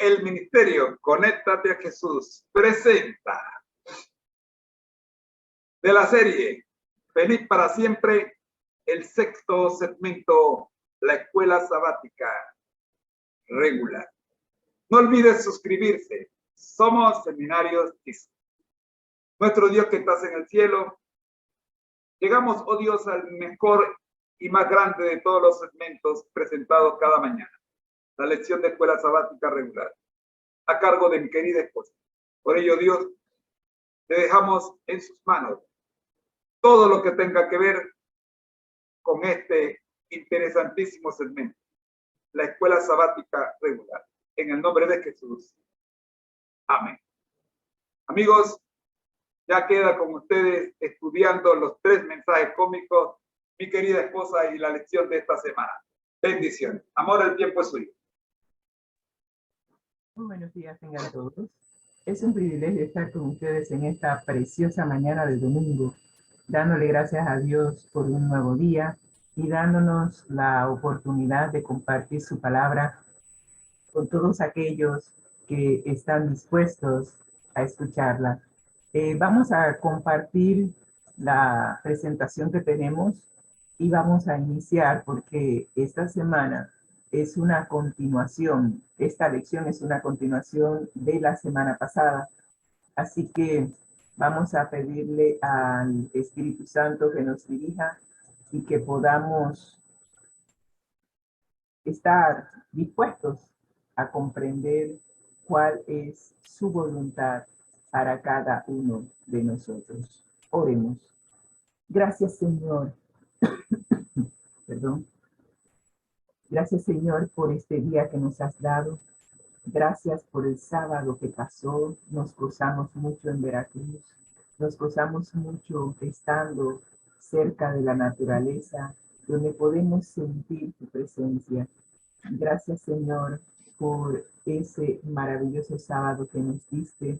El ministerio Conéctate a Jesús presenta de la serie Feliz para Siempre el sexto segmento, la escuela sabática regular. No olvides suscribirse. Somos Seminarios ISO. Nuestro Dios que estás en el cielo, llegamos, oh Dios, al mejor y más grande de todos los segmentos presentados cada mañana. La lección de escuela sabática regular, a cargo de mi querida esposa. Por ello, Dios, te dejamos en sus manos todo lo que tenga que ver con este interesantísimo segmento, la escuela sabática regular. En el nombre de Jesús. Amén. Amigos, ya queda con ustedes estudiando los 3 mensajes cómicos, mi querida esposa, y la lección de esta semana. Bendiciones. Amor, el tiempo es suyo. Muy buenos días tengan todos. Es un privilegio estar con ustedes en esta preciosa mañana de domingo, dándole gracias a Dios por un nuevo día y dándonos la oportunidad de compartir su palabra con todos aquellos que están dispuestos a escucharla. Vamos a compartir la presentación que tenemos y vamos a iniciar porque esta semana es una continuación, esta lección es una continuación de la semana pasada. Así que vamos a pedirle al Espíritu Santo que nos dirija y que podamos estar dispuestos a comprender cuál es su voluntad para cada uno de nosotros. Oremos. Gracias, Señor. Perdón. Gracias, Señor, por este día que nos has dado. Gracias por el sábado que pasó. Nos gozamos mucho en Veracruz. Nos gozamos mucho estando cerca de la naturaleza, donde podemos sentir tu presencia. Gracias, Señor, por ese maravilloso sábado que nos diste.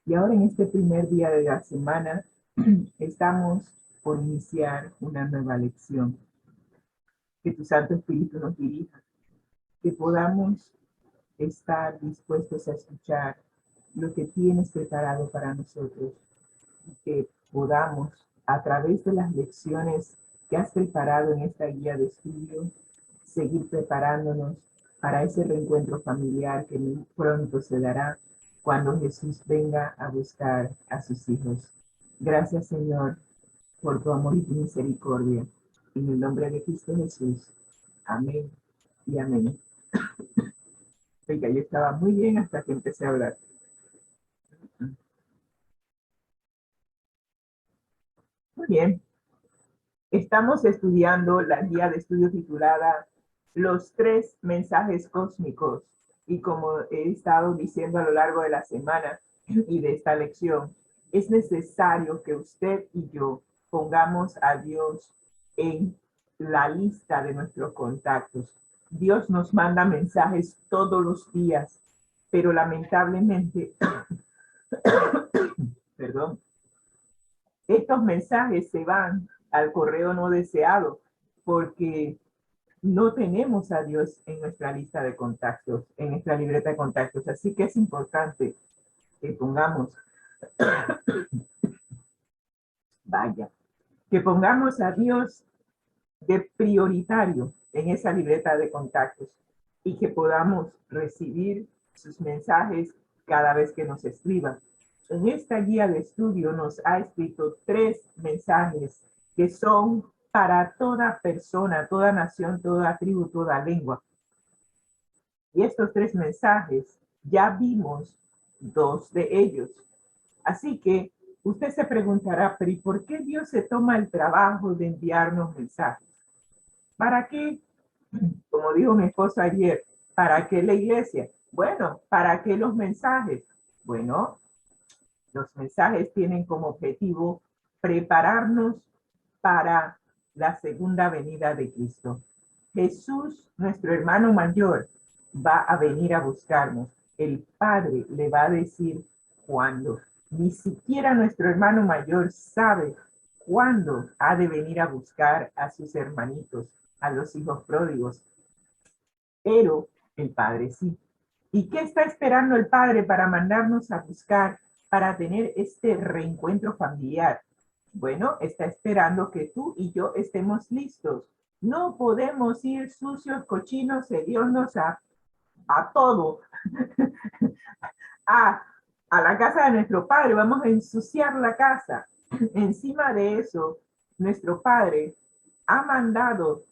Y ahora en este primer día de la semana estamos por iniciar una nueva lección. Que tu Santo Espíritu nos dirija, que podamos estar dispuestos a escuchar lo que tienes preparado para nosotros y que podamos, a través de las lecciones que has preparado en esta guía de estudio, seguir preparándonos para ese reencuentro familiar que muy pronto se dará cuando Jesús venga a buscar a sus hijos. Gracias, Señor, por tu amor y tu misericordia. En el nombre de Cristo Jesús. Amén y amén. Oiga, yo estaba muy bien hasta que empecé a hablar. Muy bien. Estamos estudiando la guía de estudio titulada Los 3 mensajes cósmicos. Y como he estado diciendo a lo largo de la semana y de esta lección, es necesario que usted y yo pongamos a Dios en la lista de nuestros contactos. Dios nos manda mensajes todos los días, pero lamentablemente, perdón, estos mensajes se van al correo no deseado porque no tenemos a Dios en nuestra lista de contactos, en nuestra libreta de contactos. Así que es importante que pongamos, que pongamos a Dios de prioritario en esa libreta de contactos y que podamos recibir sus mensajes cada vez que nos escriban. En esta guía de estudio nos ha escrito 3 mensajes que son para toda persona, toda nación, toda tribu, toda lengua. Y estos 3 mensajes ya vimos 2 de ellos. Así que usted se preguntará, pero ¿y por qué Dios se toma el trabajo de enviarnos mensajes? ¿Para qué? Como dijo mi esposo ayer, ¿para qué la iglesia? Bueno, ¿para qué los mensajes? Bueno, los mensajes tienen como objetivo prepararnos para la segunda venida de Cristo. Jesús, nuestro hermano mayor, va a venir a buscarnos. El Padre le va a decir cuándo. Ni siquiera nuestro hermano mayor sabe cuándo ha de venir a buscar a sus hermanitos, a los hijos pródigos. Pero el Padre sí. ¿Y qué está esperando el Padre para mandarnos a buscar, para tener este reencuentro familiar? Bueno, está esperando que tú y yo estemos listos. No podemos ir sucios, cochinos, hediondos a todo, a, a la casa de nuestro Padre. Vamos a ensuciar la casa. Encima de eso, nuestro Padre ha mandado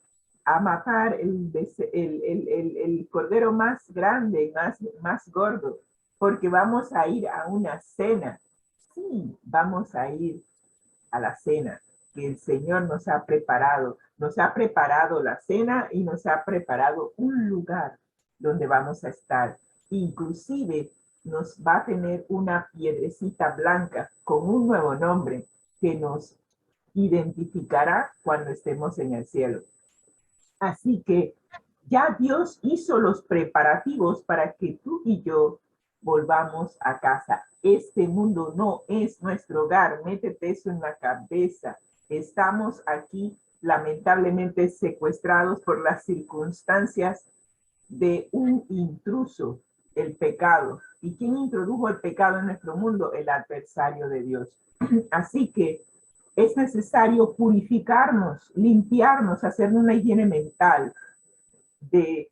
a matar el cordero más grande, más gordo, porque vamos a ir a una cena. Sí, vamos a ir a la cena que el Señor nos ha preparado. Nos ha preparado la cena y nos ha preparado un lugar donde vamos a estar. Inclusive nos va a tener una piedrecita blanca con un nuevo nombre que nos identificará cuando estemos en el cielo. Así que ya Dios hizo los preparativos para que tú y yo volvamos a casa. Este mundo no es nuestro hogar. Métete eso en la cabeza. Estamos aquí lamentablemente secuestrados por las circunstancias de un intruso, el pecado. ¿Y quién introdujo el pecado en nuestro mundo? El adversario de Dios. Así que es necesario purificarnos, limpiarnos, hacer una higiene mental de,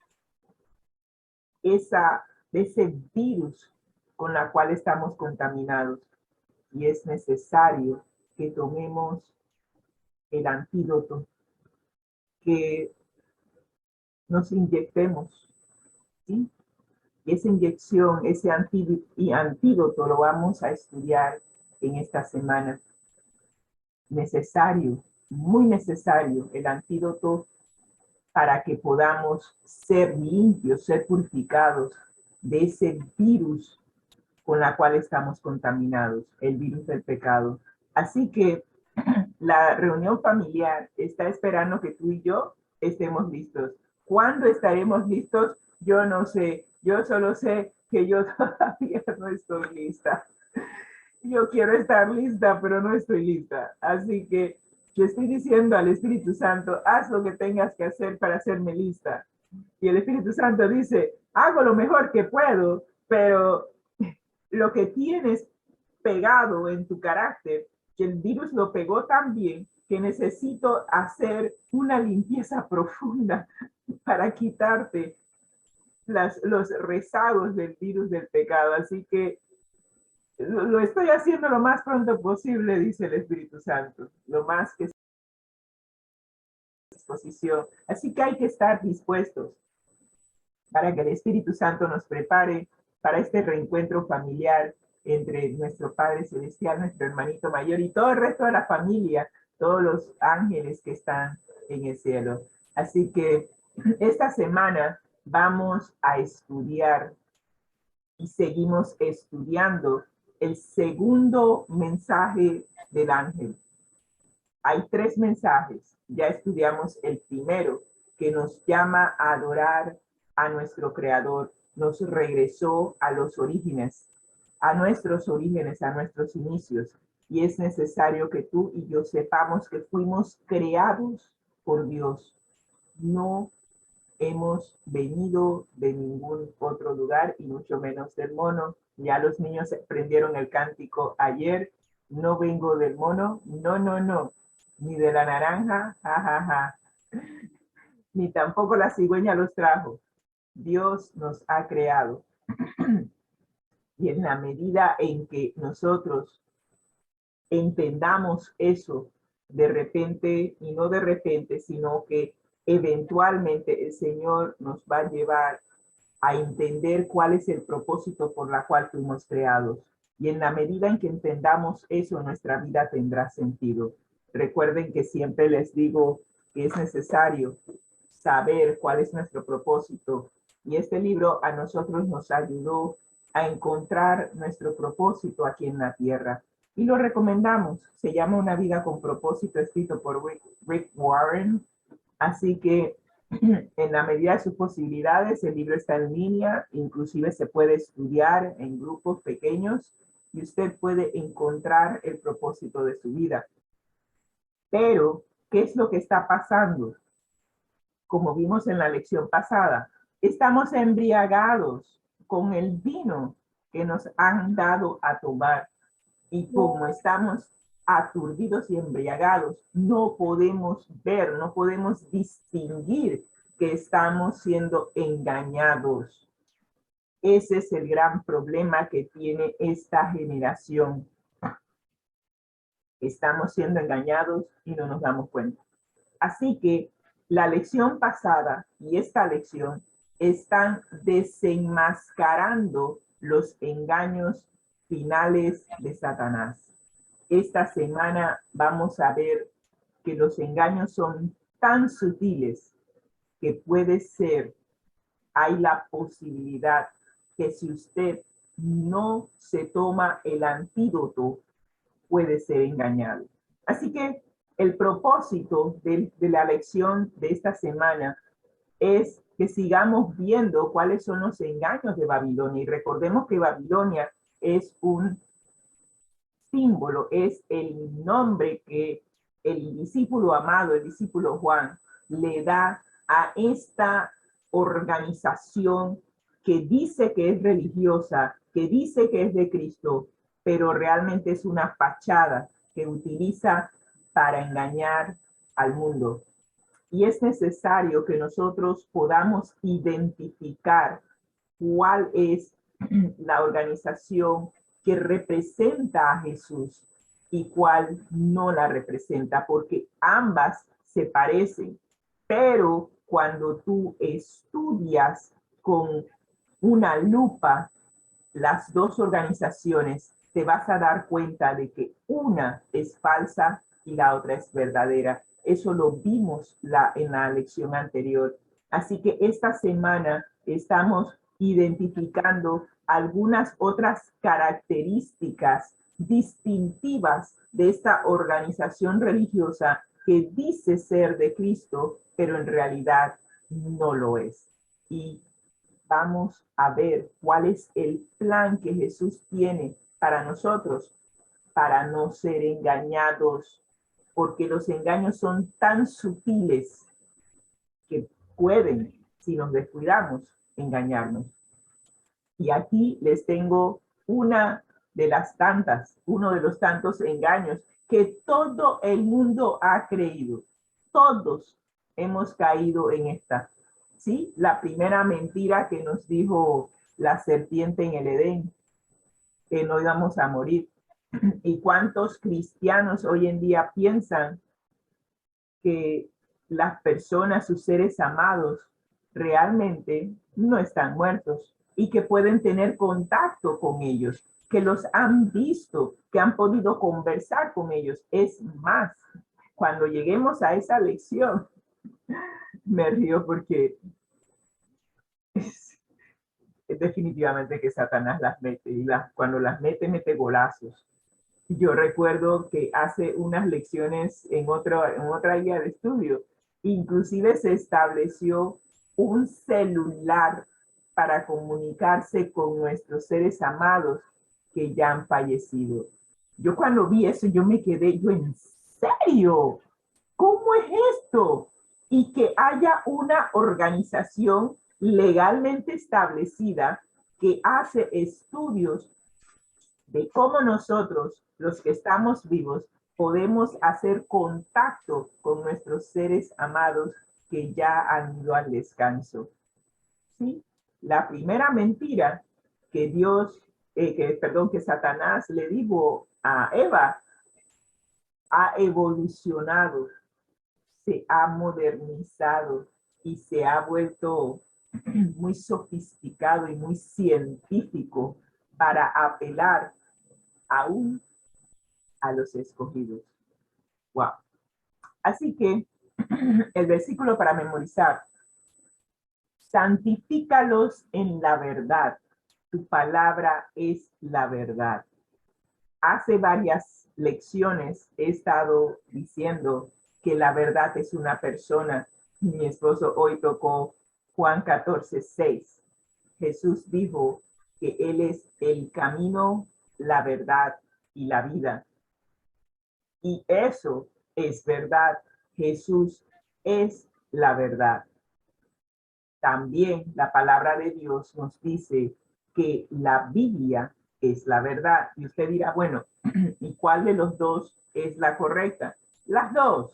de ese virus con la cual estamos contaminados. Y es necesario que tomemos el antídoto, que nos inyectemos, ¿sí? Esa inyección, ese antídoto lo vamos a estudiar en esta semana. Necesario, muy necesario, el antídoto para que podamos ser limpios, ser purificados de ese virus con la cual estamos contaminados, el virus del pecado. Así que la reunión familiar está esperando que tú y yo estemos listos. ¿Cuándo estaremos listos? Yo no sé. Yo solo sé que yo todavía no estoy lista. Yo quiero estar lista, pero no estoy lista. Así que yo estoy diciendo al Espíritu Santo, haz lo que tengas que hacer para hacerme lista. Y el Espíritu Santo dice, hago lo mejor que puedo, pero lo que tienes pegado en tu carácter, que el virus lo pegó tan bien, que necesito hacer una limpieza profunda para quitarte los rezagos del virus del pecado. Así que lo estoy haciendo lo más pronto posible, dice el Espíritu Santo, lo más que disposición. Así que hay que estar dispuestos para que el Espíritu Santo nos prepare para este reencuentro familiar entre nuestro Padre Celestial, nuestro hermanito mayor y todo el resto de la familia, todos los ángeles que están en el cielo. Así que esta semana vamos a estudiar y seguimos estudiando el segundo mensaje del ángel. Hay 3 mensajes. Ya estudiamos el primero, que nos llama a adorar a nuestro Creador. Nos regresó a los orígenes, a nuestros orígenes, a nuestros inicios. Y es necesario que tú y yo sepamos que fuimos creados por Dios. No hemos venido de ningún otro lugar y mucho menos del mono. Ya los niños aprendieron el cántico ayer. No vengo del mono, no, no, no. Ni de la naranja, jajaja. Ni tampoco la cigüeña los trajo. Dios nos ha creado. Y en la medida en que nosotros entendamos eso de repente, y no de repente, sino que eventualmente el Señor nos va a llevar a entender cuál es el propósito por la cual fuimos creados. Y en la medida en que entendamos eso, nuestra vida tendrá sentido. Recuerden que siempre les digo que es necesario saber cuál es nuestro propósito. Y este libro a nosotros nos ayudó a encontrar nuestro propósito aquí en la tierra. Y lo recomendamos. Se llama Una vida con propósito, escrito por Rick Warren. Así que en la medida de sus posibilidades, el libro está en línea, inclusive se puede estudiar en grupos pequeños y usted puede encontrar el propósito de su vida. Pero, ¿qué es lo que está pasando? Como vimos en la lección pasada, estamos embriagados con el vino que nos han dado a tomar. Y como estamos aturdidos y embriagados, no podemos ver, no podemos distinguir que estamos siendo engañados. Ese es el gran problema que tiene esta generación. Estamos siendo engañados y no nos damos cuenta. Así que la lección pasada y esta lección están desenmascarando los engaños finales de Satanás. Esta semana vamos a ver que los engaños son tan sutiles que puede ser, hay la posibilidad que si usted no se toma el antídoto, puede ser engañado. Así que el propósito de la lección de esta semana es que sigamos viendo cuáles son los engaños de Babilonia. Y recordemos que Babilonia es un símbolo, es el nombre que el discípulo amado, el discípulo Juan, le da a esta organización que dice que es religiosa, que dice que es de Cristo, pero realmente es una fachada que utiliza para engañar al mundo. Y es necesario que nosotros podamos identificar cuál es la organización que representa a Jesús y cuál no la representa, porque ambas se parecen, pero cuando tú estudias con una lupa las dos organizaciones, te vas a dar cuenta de que una es falsa y la otra es verdadera. Eso lo vimos en la lección anterior. Así que esta semana estamos identificando algunas otras características distintivas de esta organización religiosa que dice ser de Cristo, pero en realidad no lo es. Y vamos a ver cuál es el plan que Jesús tiene para nosotros, para no ser engañados, porque los engaños son tan sutiles que pueden, si nos descuidamos, engañarnos. Y aquí les tengo uno de los tantos engaños que todo el mundo ha creído. Todos hemos caído en esta. ¿Sí? La primera mentira que nos dijo la serpiente en el Edén, que no íbamos a morir. ¿Y cuántos cristianos hoy en día piensan que las personas, sus seres amados, realmente no están muertos y que pueden tener contacto con ellos, que los han visto, que han podido conversar con ellos? Es más, cuando lleguemos a esa lección, me río porque es definitivamente que Satanás las mete y cuando las mete golazos. Yo recuerdo que hace unas lecciones en otra guía de estudio, inclusive se estableció un celular para comunicarse con nuestros seres amados que ya han fallecido. Yo cuando vi eso, yo me quedé, ¿en serio? ¿Cómo es esto? Y que haya una organización legalmente establecida que hace estudios de cómo nosotros, los que estamos vivos, podemos hacer contacto con nuestros seres amados que ya han ido al descanso. ¿Sí? La primera mentira que que Satanás le dijo a Eva, ha evolucionado, se ha modernizado y se ha vuelto muy sofisticado y muy científico para apelar aún a los escogidos. Wow. Así que el versículo para memorizar: santifícalos en la verdad, tu palabra es la verdad. Hace varias lecciones he estado diciendo que la verdad es una persona. Mi esposo hoy tocó Juan 14:6. Jesús dijo que Él es el camino, la verdad y la vida. Y eso es verdad. Jesús es la verdad. También la palabra de Dios nos dice que la Biblia es la verdad. Y usted dirá, bueno, ¿y cuál de los dos es la correcta? Las dos.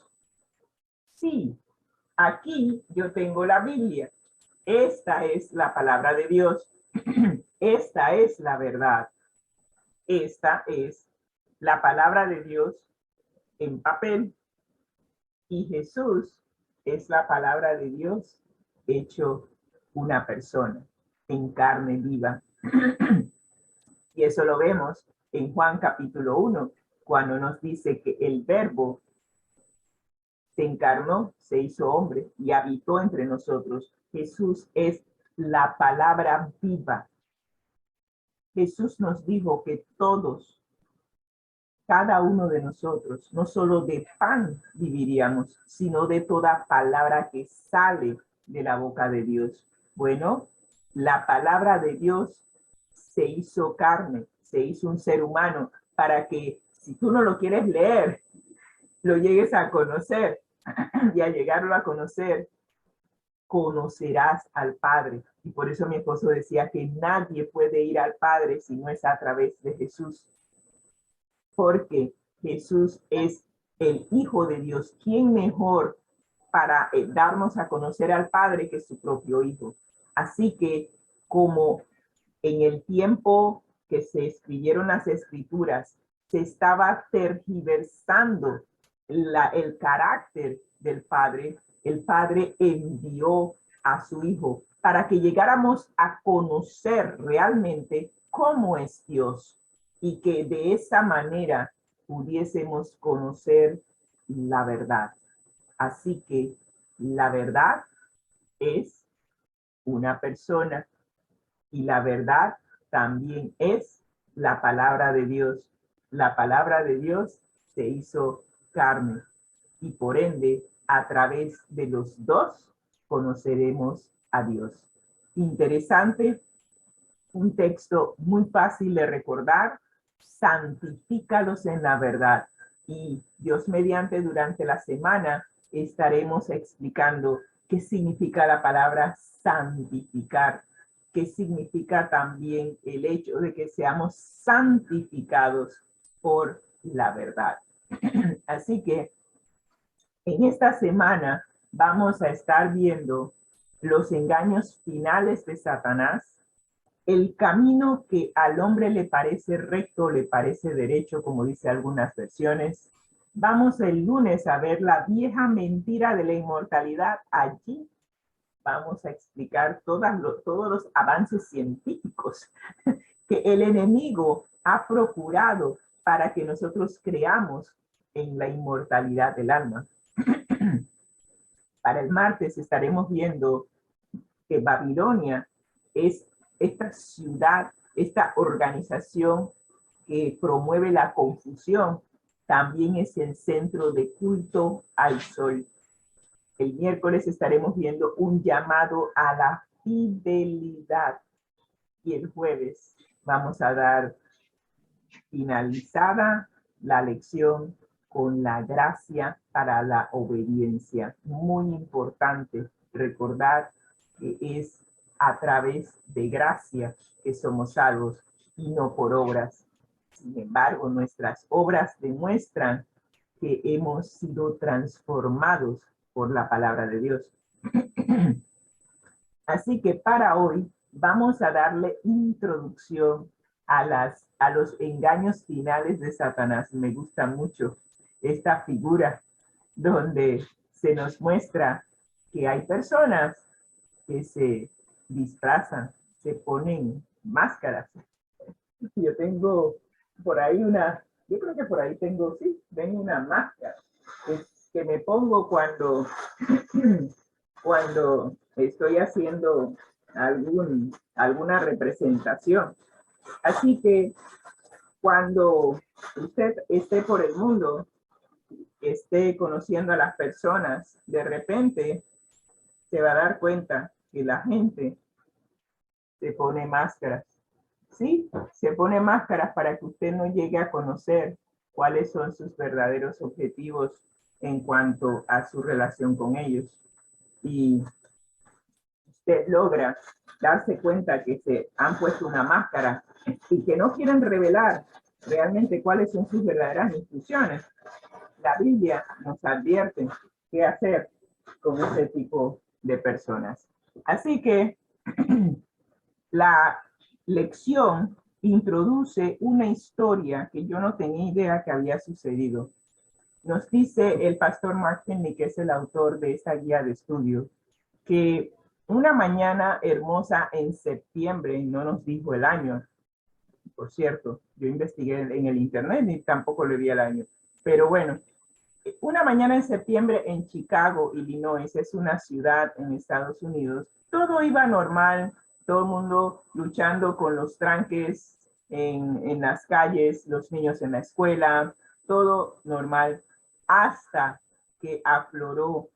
Sí, aquí yo tengo la Biblia. Esta es la palabra de Dios. Esta es la verdad. Esta es la palabra de Dios en papel. Y Jesús es la palabra de Dios hecho una persona en carne viva. Y eso lo vemos en Juan capítulo 1, cuando nos dice que el verbo se encarnó, se hizo hombre y habitó entre nosotros. Jesús es la palabra viva. Jesús nos dijo que todos, cada uno de nosotros, no solo de pan viviríamos, sino de toda palabra que sale de la boca de Dios. Bueno, la palabra de Dios se hizo carne, se hizo un ser humano, para que si tú no lo quieres leer, lo llegues a conocer. Y al llegarlo a conocer, conocerás al Padre. Y por eso mi esposo decía que nadie puede ir al Padre si no es a través de Jesús. Porque Jesús es el Hijo de Dios. ¿Quién mejor para darnos a conocer al Padre que su propio Hijo? Así que como en el tiempo que se escribieron las Escrituras, se estaba tergiversando el carácter del Padre, el Padre envió a su Hijo para que llegáramos a conocer realmente cómo es Dios y que de esa manera pudiésemos conocer la verdad. Así que la verdad es una persona y la verdad también es la palabra de Dios. La palabra de Dios se hizo carne y por ende a través de los dos conoceremos a Dios. Interesante, un texto muy fácil de recordar. Santifícalos en la verdad. Y Dios mediante durante la semana estaremos explicando qué significa la palabra santificar, qué significa también el hecho de que seamos santificados por la verdad. Así que en esta semana vamos a estar viendo los engaños finales de Satanás, el camino que al hombre le parece recto, le parece derecho, como dice algunas versiones. Vamos el lunes a ver la vieja mentira de la inmortalidad. Allí vamos a explicar todos los avances científicos que el enemigo ha procurado para que nosotros creamos en la inmortalidad del alma. Para el martes estaremos viendo que Babilonia es esta ciudad, esta organización que promueve la confusión, también es el centro de culto al sol. El miércoles estaremos viendo un llamado a la fidelidad y el jueves vamos a dar finalizada la lección con la gracia para la obediencia. Muy importante recordar que es a través de gracia que somos salvos y no por obras. Sin embargo, nuestras obras demuestran que hemos sido transformados por la palabra de Dios. Así que para hoy vamos a darle introducción a los engaños finales de Satanás. Me gusta mucho esta figura donde se nos muestra que hay personas que se disfrazan, se ponen máscaras. Yo tengo por ahí yo creo que por ahí tengo, sí, ven una máscara que me pongo cuando estoy haciendo alguna representación. Así que cuando usted esté por el mundo, esté conociendo a las personas, de repente se va a dar cuenta que la gente se pone máscaras. Sí, se pone máscaras para que usted no llegue a conocer cuáles son sus verdaderos objetivos en cuanto a su relación con ellos. Y usted logra darse cuenta que se han puesto una máscara y que no quieren revelar realmente cuáles son sus verdaderas instrucciones, la Biblia nos advierte qué hacer con ese tipo de personas. Así que la lección introduce una historia que yo no tenía idea que había sucedido. Nos dice el pastor Mark Finley, que es el autor de esta guía de estudio, que una mañana hermosa en septiembre, no nos dijo el año, por cierto, yo investigué en el internet y tampoco le vi el año, pero bueno, una mañana en septiembre en Chicago, Illinois, es una ciudad en Estados Unidos, todo iba normal, todo el mundo luchando con los tranques en las calles, los niños en la escuela, todo normal, hasta que afloró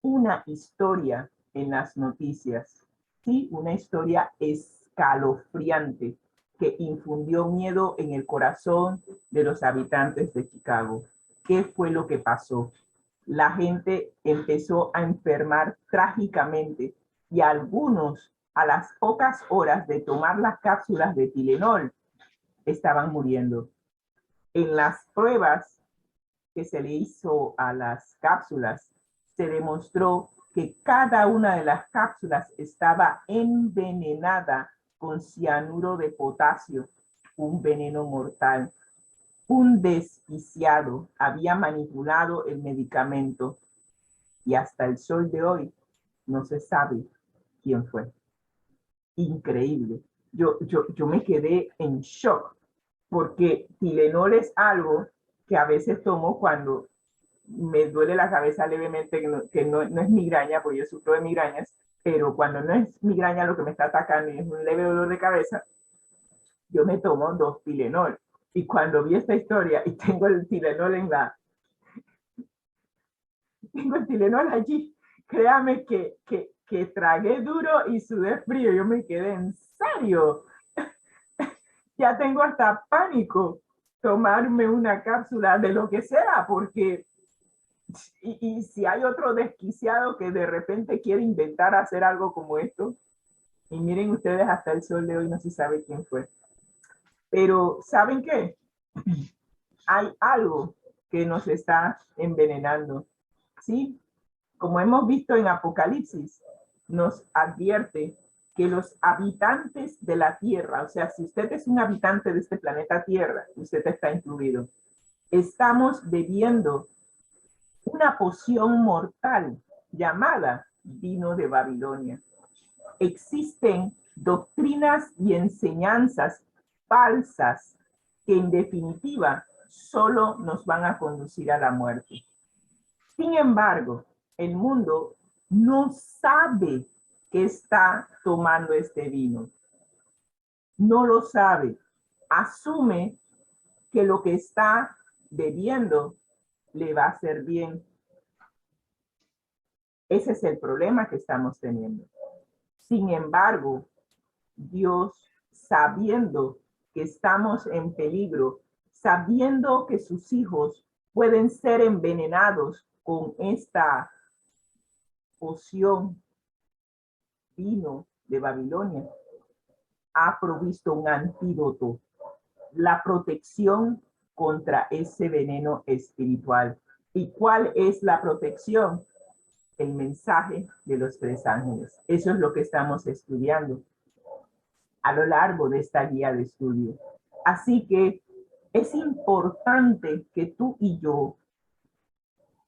una historia en las noticias, ¿sí? Una historia escalofriante que infundió miedo en el corazón de los habitantes de Chicago. ¿Qué fue lo que pasó? La gente empezó a enfermar trágicamente y algunos, a las pocas horas de tomar las cápsulas de Tylenol, estaban muriendo. En las pruebas que se le hizo a las cápsulas, se demostró que cada una de las cápsulas estaba envenenada con cianuro de potasio, un veneno mortal. Un desquiciado había manipulado el medicamento y hasta el sol de hoy no se sabe quién fue. Increíble. Yo me quedé en shock porque Tylenol es algo que a veces tomo cuando me duele la cabeza levemente, que no es migraña, porque yo sufro de migrañas, pero cuando no es migraña lo que me está atacando y es un leve dolor de cabeza, yo me tomo 2 Tylenol. Y cuando vi esta historia y tengo el Tylenol tengo el Tylenol allí, créame que tragué duro y sudé frío. Yo me quedé en serio. Ya tengo hasta pánico tomarme una cápsula de lo que sea, porque y si hay otro desquiciado que de repente quiere inventar hacer algo como esto, y miren ustedes, hasta el sol de hoy no se sabe quién fue. Pero ¿saben qué? Hay algo que nos está envenenando, ¿sí? Como hemos visto en Apocalipsis, nos advierte que los habitantes de la Tierra, o sea, si usted es un habitante de este planeta Tierra, usted está incluido, estamos bebiendo una poción mortal llamada vino de Babilonia. Existen doctrinas y enseñanzas falsas que en definitiva solo nos van a conducir a la muerte. Sin embargo, el mundo no sabe que está tomando este vino. No lo sabe. Asume que lo que está bebiendo le va a hacer bien. Ese es el problema que estamos teniendo. Sin embargo, Dios, sabiendo que estamos en peligro, sabiendo que sus hijos pueden ser envenenados con esta poción vino de Babilonia, ha provisto un antídoto, la protección contra ese veneno espiritual. ¿Y cuál es la protección? El mensaje de los 3 ángeles. Eso es lo que estamos estudiando a lo largo de esta guía de estudio. Así que es importante que tú y yo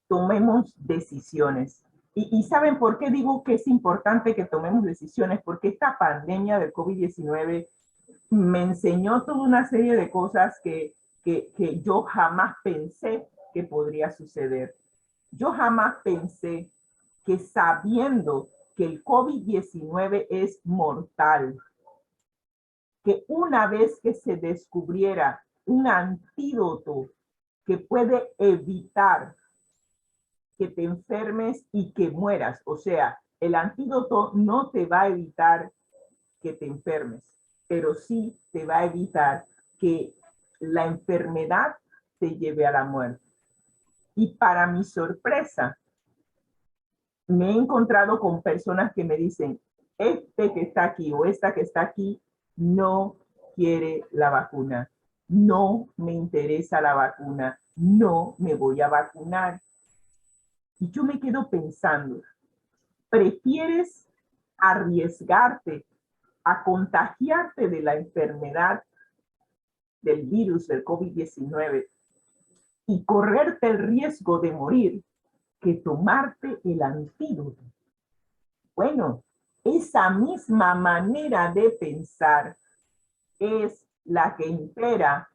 tomemos decisiones. Y ¿saben por qué digo que es importante que tomemos decisiones? Porque esta pandemia del COVID-19 me enseñó toda una serie de cosas que yo jamás pensé que podría suceder. Yo jamás pensé que sabiendo que el COVID-19 es mortal, que una vez que se descubriera un antídoto que puede evitar que te enfermes y que mueras, o sea, el antídoto no te va a evitar que te enfermes, pero sí te va a evitar que la enfermedad te lleve a la muerte. Y para mi sorpresa, me he encontrado con personas que me dicen, este que está aquí o esta que está aquí no quiere la vacuna, no me interesa la vacuna, no me voy a vacunar. Y yo me quedo pensando, ¿prefieres arriesgarte a contagiarte de la enfermedad del virus del COVID-19 y correrte el riesgo de morir que tomarte el antídoto? Bueno, esa misma manera de pensar es la que impera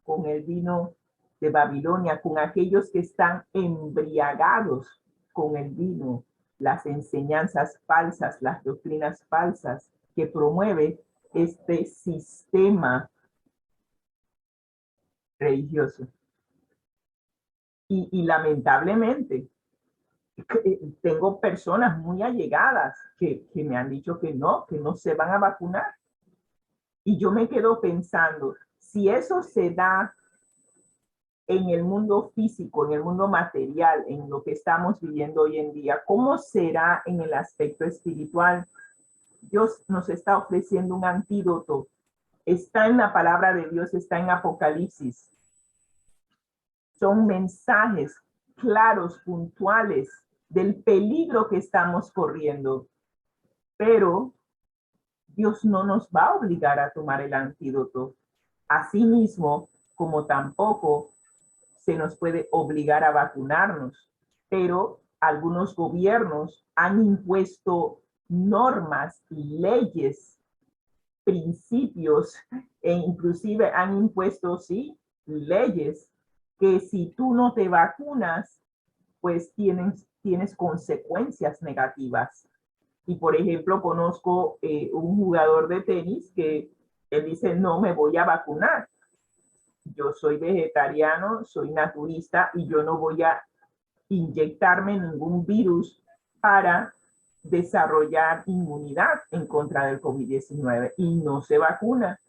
con el vino de Babilonia, con aquellos que están embriagados con el vino, las enseñanzas falsas, las doctrinas falsas que promueve este sistema religioso. Y lamentablemente, tengo personas muy allegadas que me han dicho que no se van a vacunar. Y yo me quedo pensando, si eso se da en el mundo físico, en el mundo material, en lo que estamos viviendo hoy en día, ¿cómo será en el aspecto espiritual? Dios nos está ofreciendo un antídoto. Está en la palabra de Dios, está en Apocalipsis. Son mensajes claros, puntuales, del peligro que estamos corriendo. Pero Dios no nos va a obligar a tomar el antídoto. Asimismo, como tampoco se nos puede obligar a vacunarnos, pero algunos gobiernos han impuesto normas, leyes, principios e inclusive han impuesto, sí, leyes que si tú no te vacunas, pues tienes consecuencias negativas. Y por ejemplo, conozco un jugador de tenis que él dice, no me voy a vacunar. Yo soy vegetariano, soy naturista y yo no voy a inyectarme ningún virus para desarrollar inmunidad en contra del COVID-19 y no se vacuna.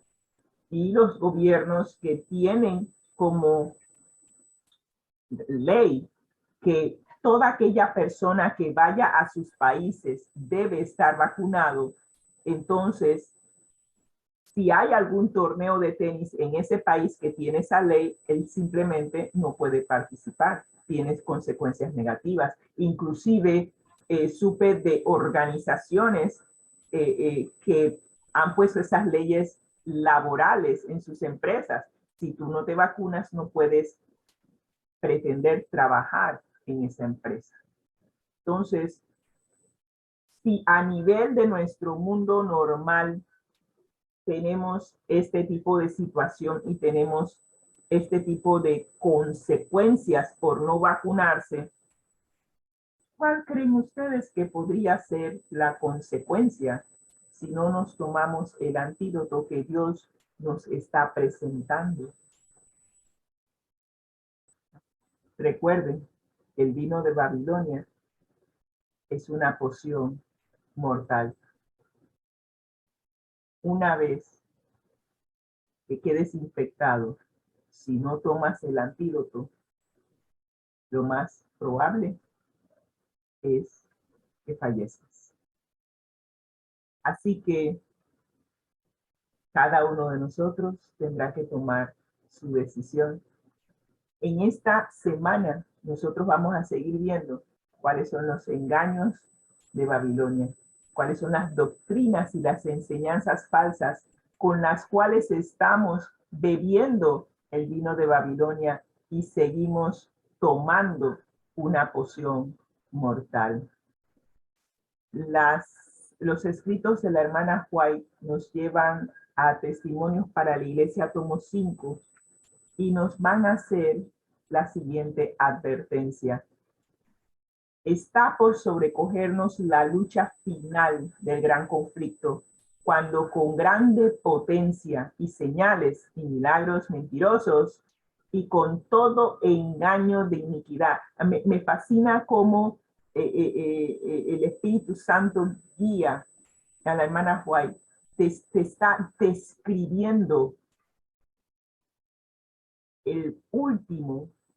Y los gobiernos que tienen como ley que toda aquella persona que vaya a sus países debe estar vacunado, entonces si hay algún torneo de tenis en ese país que tiene esa ley, él simplemente no puede participar. Tiene consecuencias negativas. Inclusive supe de organizaciones que han puesto esas leyes laborales en sus empresas. Si tú no te vacunas, no puedes pretender trabajar en esa empresa. Entonces, si a nivel de nuestro mundo normal tenemos este tipo de situación y tenemos este tipo de consecuencias por no vacunarse, ¿cuál creen ustedes que podría ser la consecuencia si no nos tomamos el antídoto que Dios nos está presentando? Recuerden, el vino de Babilonia es una poción mortal. Una vez que quedes infectado, si no tomas el antídoto, lo más probable es que fallezcas. Así que cada uno de nosotros tendrá que tomar su decisión. En esta semana nosotros vamos a seguir viendo cuáles son los engaños de Babilonia, cuáles son las doctrinas y las enseñanzas falsas con las cuales estamos bebiendo el vino de Babilonia y seguimos tomando una poción mortal. Los escritos de la hermana White nos llevan a Testimonios para la Iglesia, tomo 5, y nos van a hacer la siguiente advertencia. Está por sobrecogernos la lucha final del gran conflicto, cuando con grande potencia y señales y milagros mentirosos y con todo engaño de iniquidad. Me fascina cómo el Espíritu Santo guía a la hermana White, te está describiendo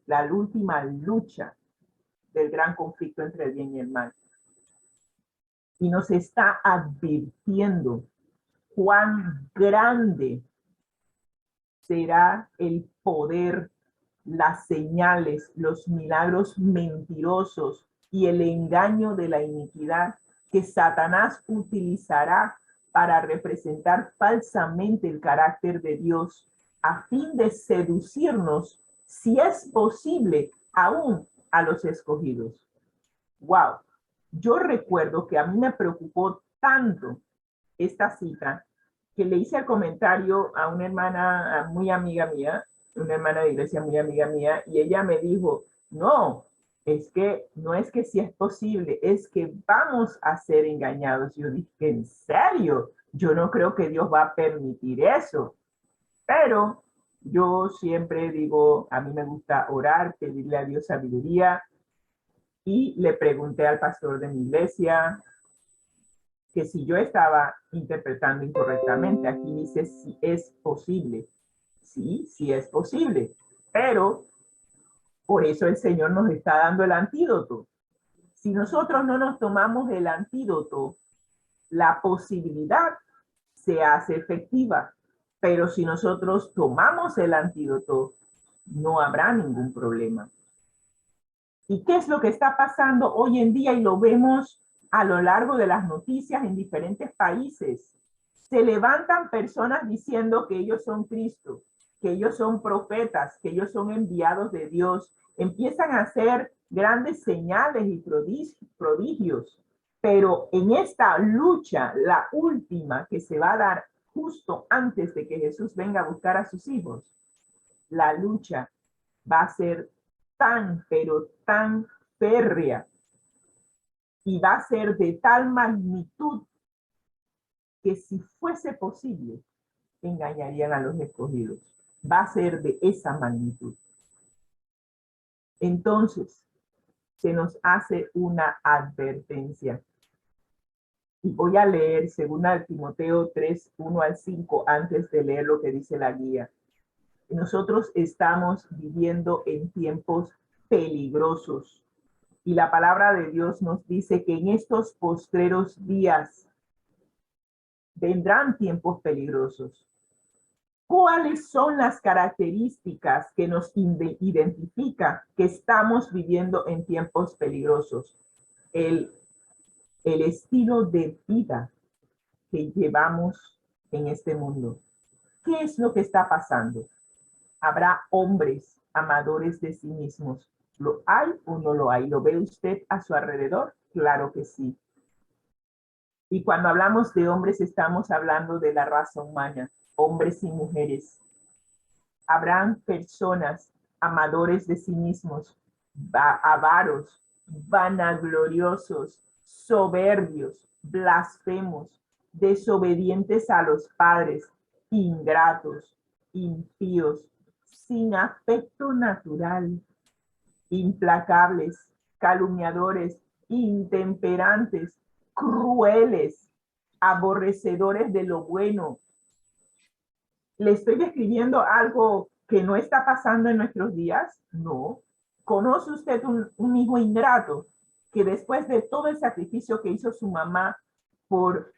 la última lucha del gran conflicto entre el bien y el mal. y nos está advirtiendo cuán grande será el poder, las señales, los milagros mentirosos y el engaño de la iniquidad que Satanás utilizará para representar falsamente el carácter de Dios a fin de seducirnos, si es posible, aún a los escogidos. Wow. Yo recuerdo que a mí me preocupó tanto esta cita que le hice el comentario a una hermana muy amiga mía, una hermana de iglesia muy amiga mía, y ella me dijo, no, es que no es que si es posible, es que vamos a ser engañados. Yo dije, ¿en serio? Yo no creo que Dios va a permitir eso. Pero yo siempre digo, a mí me gusta orar, pedirle a Dios sabiduría, y le pregunté al pastor de mi iglesia que si yo estaba interpretando incorrectamente. Aquí dice si es posible. Sí, sí es posible. Pero por eso el Señor nos está dando el antídoto. Si nosotros no nos tomamos el antídoto, la posibilidad se hace efectiva. Pero si nosotros tomamos el antídoto, no habrá ningún problema. ¿Y qué es lo que está pasando hoy en día? Y lo vemos a lo largo de las noticias en diferentes países. Se levantan personas diciendo que ellos son Cristo, que ellos son profetas, que ellos son enviados de Dios. Empiezan a hacer grandes señales y prodigios. Pero en esta lucha, la última que se va a dar justo antes de que Jesús venga a buscar a sus hijos, la lucha va a ser tan, pero tan férrea y va a ser de tal magnitud que si fuese posible, engañarían a los escogidos. Va a ser de esa magnitud. Entonces, se nos hace una advertencia. Y voy a leer 2 Timoteo 3, 1 al 5, antes de leer lo que dice la guía. Nosotros estamos viviendo en tiempos peligrosos. Y la palabra de Dios nos dice que en estos postreros días vendrán tiempos peligrosos. ¿Cuáles son las características que nos identifican que estamos viviendo en tiempos peligrosos? El estilo de vida que llevamos en este mundo. ¿Qué es lo que está pasando? Habrá hombres amadores de sí mismos. ¿Lo hay o no lo hay? ¿Lo ve usted a su alrededor? Claro que sí. Y cuando hablamos de hombres, estamos hablando de la raza humana, hombres y mujeres. Habrán personas amadores de sí mismos, avaros, vanagloriosos, soberbios, blasfemos, desobedientes a los padres, ingratos, impíos, sin afecto natural, implacables, calumniadores, intemperantes, crueles, aborrecedores de lo bueno. ¿Le estoy describiendo algo que no está pasando en nuestros días? No. ¿Conoce usted un hijo ingrato que después de todo el sacrificio que hizo su mamá por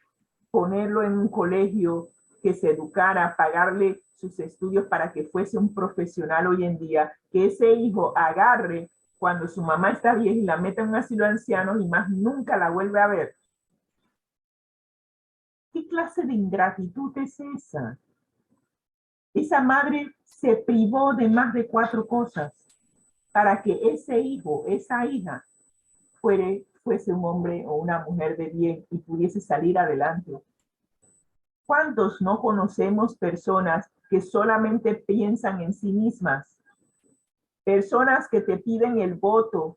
ponerlo en un colegio, que se educara, pagarle sus estudios para que fuese un profesional hoy en día, que ese hijo agarre cuando su mamá está vieja y la meta en un asilo de ancianos y más nunca la vuelve a ver? ¿Qué clase de ingratitud es esa? Esa madre se privó de más de 4 cosas para que ese hijo, esa hija, fuese un hombre o una mujer de bien y pudiese salir adelante. ¿Cuántos no conocemos personas que solamente piensan en sí mismas? Personas que te piden el voto,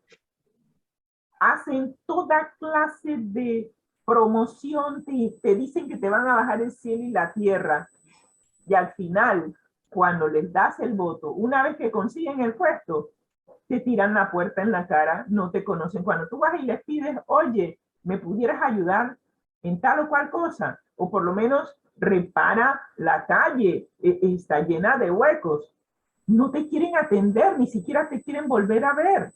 hacen toda clase de promoción, te dicen que te van a bajar el cielo y la tierra, y al final, cuando les das el voto, una vez que consiguen el puesto, te tiran la puerta en la cara, no te conocen. Cuando tú vas y les pides, oye, ¿me pudieras ayudar en tal o cual cosa? O por lo menos repara la calle, está llena de huecos. No te quieren atender, ni siquiera te quieren volver a ver.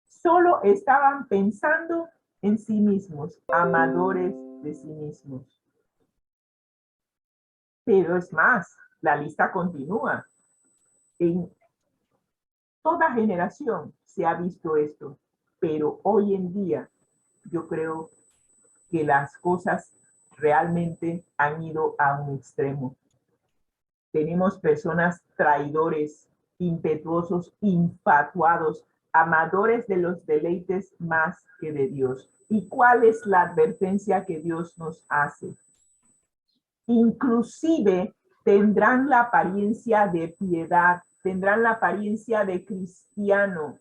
Solo estaban pensando en sí mismos, amadores de sí mismos. Pero es más, la lista continúa. En toda generación se ha visto esto, pero hoy en día yo creo que las cosas realmente han ido a un extremo. Tenemos personas traidores, impetuosos, infatuados, amadores de los deleites más que de Dios. ¿Y cuál es la advertencia que Dios nos hace? Inclusive tendrán la apariencia de piedad, tendrán la apariencia de cristiano,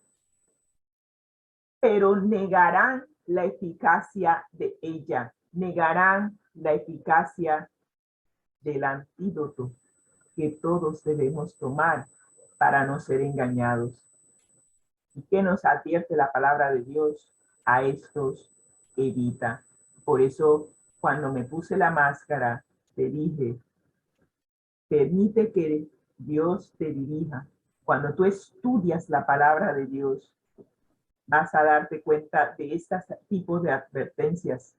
pero negarán la eficacia de ella, negarán la eficacia del antídoto que todos debemos tomar para no ser engañados. ¿Y qué nos advierte la palabra de Dios? A estos evita. Por eso, cuando me puse la máscara, te dije, permite que Dios te dirija. Cuando tú estudias la palabra de Dios, vas a darte cuenta de estos tipos de advertencias.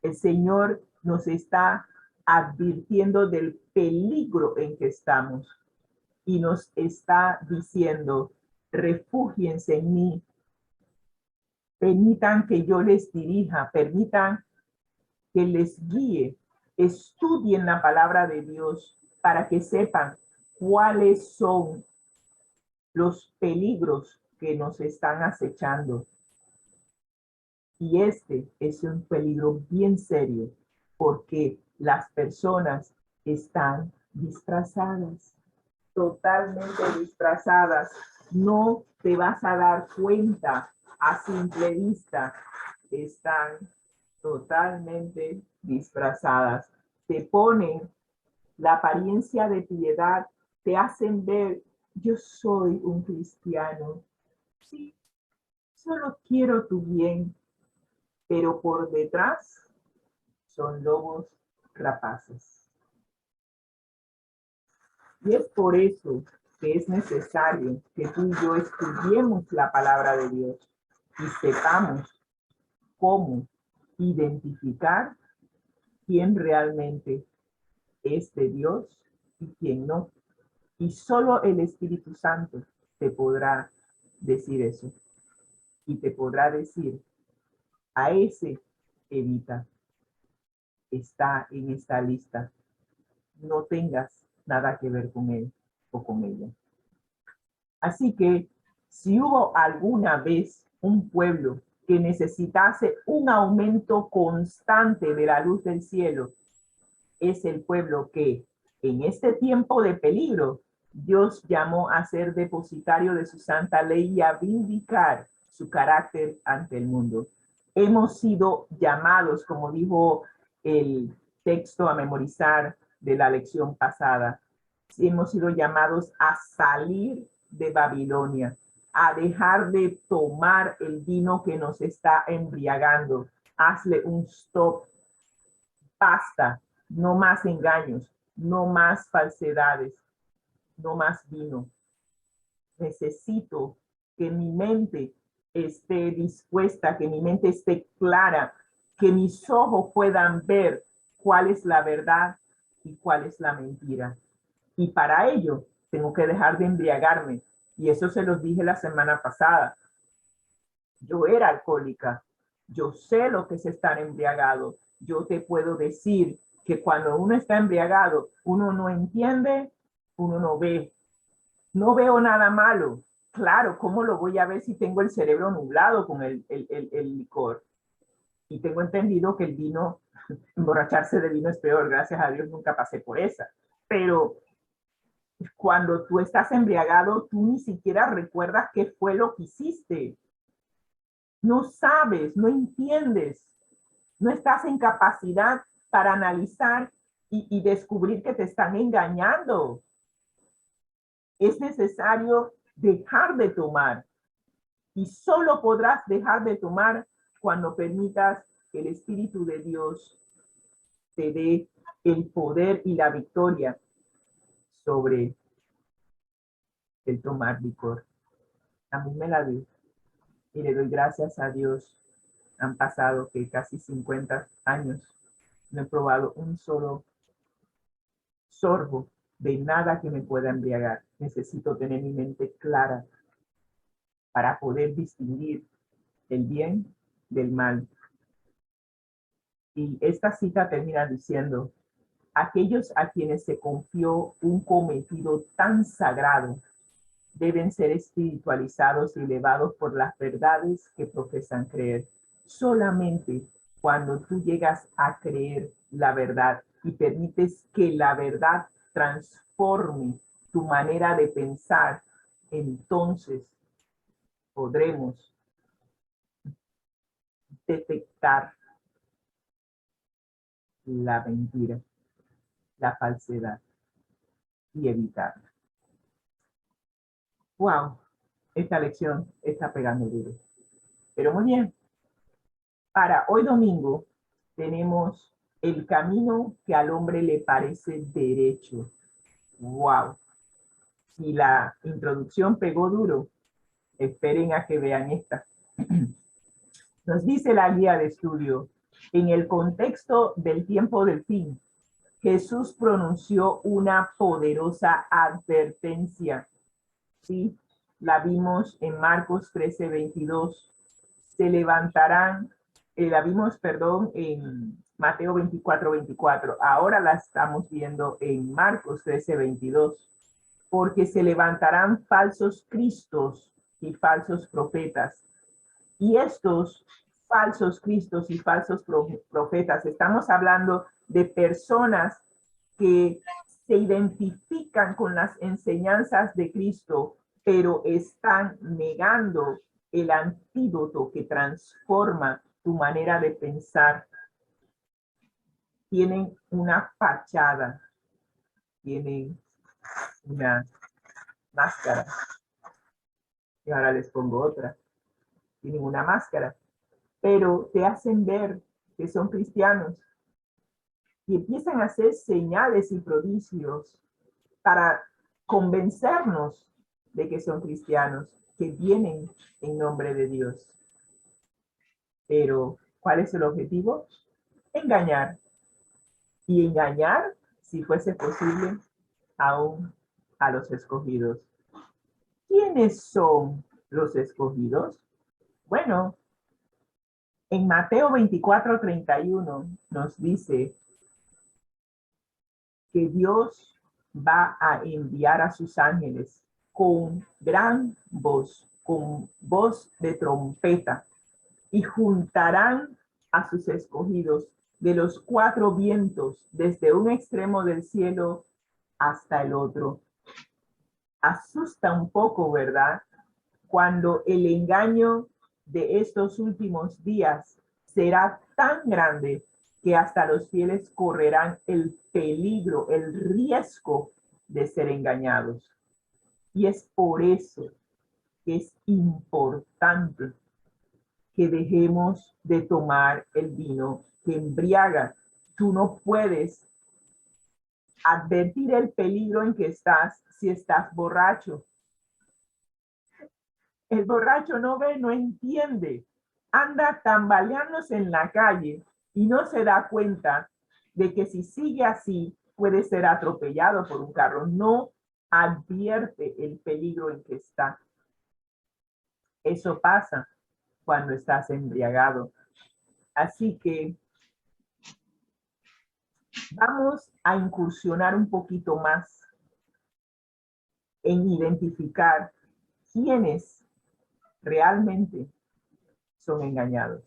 El Señor nos está advirtiendo del peligro en que estamos y nos está diciendo, refúgiense en mí, permitan que yo les dirija, permitan que les guíe, estudien la palabra de Dios para que sepan cuáles son los peligros que nos están acechando. Y este es un peligro bien serio porque las personas están disfrazadas, totalmente disfrazadas. No te vas a dar cuenta a simple vista. Están totalmente disfrazadas. Te ponen la apariencia de piedad, te hacen ver, yo soy un cristiano. Sí, solo quiero tu bien, pero por detrás son lobos rapaces. Y es por eso que es necesario que tú y yo estudiemos la palabra de Dios y sepamos cómo identificar quién realmente es de Dios y quién no. Y solo el Espíritu Santo te podrá decir eso. Y te podrá decir, a ese evita, está en esta lista. No tengas nada que ver con él o con ella. Así que si hubo alguna vez un pueblo que necesitase un aumento constante de la luz del cielo, es el pueblo que en este tiempo de peligro Dios llamó a ser depositario de su santa ley y a vindicar su carácter ante el mundo. Hemos sido llamados, como dijo el texto a memorizar de la lección pasada, hemos sido llamados a salir de Babilonia, a dejar de tomar el vino que nos está embriagando. Hazle un stop. Basta, no más engaños, no más falsedades, no más vino. Necesito que mi mente esté dispuesta, que mi mente esté clara, que mis ojos puedan ver cuál es la verdad y cuál es la mentira. Y para ello tengo que dejar de embriagarme. Y eso se los dije la semana pasada. Yo era alcohólica. Yo sé lo que es estar embriagado. Yo te puedo decir que cuando uno está embriagado, uno no entiende, uno no ve. No veo nada malo. Claro, ¿cómo lo voy a ver si tengo el cerebro nublado con el licor? Y tengo entendido que el vino, emborracharse de vino es peor. Gracias a Dios nunca pasé por esa. Pero cuando tú estás embriagado, tú ni siquiera recuerdas qué fue lo que hiciste. No sabes, no entiendes, no estás en capacidad para analizar y descubrir que te están engañando. Es necesario dejar de tomar y solo podrás dejar de tomar cuando permitas que el Espíritu de Dios te dé el poder y la victoria sobre el tomar licor. A mí me la dio y le doy gracias a Dios Han pasado que casi 50 años. No he probado un solo sorbo de nada que me pueda embriagar. Necesito tener mi mente clara para poder distinguir el bien del mal. Y esta cita termina diciendo, aquellos a quienes se confió un cometido tan sagrado deben ser espiritualizados y elevados por las verdades que profesan creer. Solamente cuando tú llegas a creer la verdad y permites que la verdad transforme tu manera de pensar, entonces podremos detectar la mentira, la falsedad y evitarla. Wow, esta lección está pegando duro. Pero muy bien, para hoy domingo tenemos el camino que al hombre le parece derecho. Wow, si la introducción pegó duro, esperen a que vean esta. Nos dice la guía de estudio, en el contexto del tiempo del fin, Jesús pronunció una poderosa advertencia. Sí, la vimos en Marcos 13:22. Se levantarán, la vimos, perdón, en Mateo 24:24. Ahora la estamos viendo en Marcos 13:22. Porque se levantarán falsos cristos y falsos profetas. Y estos falsos cristos y falsos profetas, estamos hablando de personas que se identifican con las enseñanzas de Cristo, pero están negando el antídoto que transforma tu manera de pensar. Tienen una fachada, tienen una máscara. Y ahora les pongo otra. Tienen una máscara, pero te hacen ver que son cristianos y empiezan a hacer señales y prodigios para convencernos de que son cristianos, que vienen en nombre de Dios. Pero, ¿cuál es el objetivo? Engañar. Y engañar, si fuese posible, aún a los escogidos. ¿Quiénes son los escogidos? Bueno, en Mateo 24:31 nos dice que Dios va a enviar a sus ángeles con gran voz, con voz de trompeta, y juntarán a sus escogidos de los cuatro vientos, desde un extremo del cielo hasta el otro. Asusta un poco, ¿verdad? Cuando el engaño de estos últimos días será tan grande que hasta los fieles correrán el peligro, el riesgo de ser engañados. Y es por eso que es importante que dejemos de tomar el vino que embriaga. Tú no puedes advertir el peligro en que estás si estás borracho. El borracho no ve, no entiende. Anda tambaleándose en la calle y no se da cuenta de que si sigue así puede ser atropellado por un carro. No advierte el peligro en que está. Eso pasa cuando estás embriagado. Así que vamos a incursionar un poquito más en identificar quiénes realmente son engañados.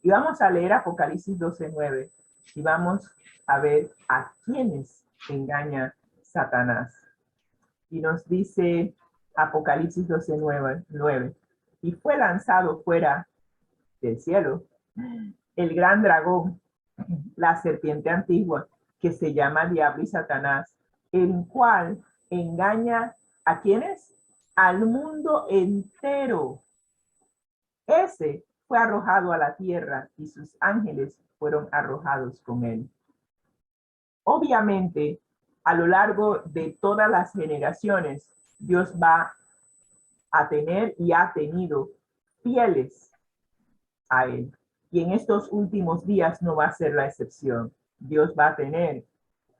Y vamos a leer Apocalipsis 12:9 y vamos a ver a quiénes engaña Satanás. Y nos dice Apocalipsis 12:9, y fue lanzado fuera del cielo el gran dragón, la serpiente antigua, que se llama Diablo y Satanás, el cual engaña ¿a quiénes? Al mundo entero. Ese fue arrojado a la tierra y sus ángeles fueron arrojados con él. Obviamente, a lo largo de todas las generaciones, Dios va a tener y ha tenido fieles a él. Y en estos últimos días no va a ser la excepción. Dios va a tener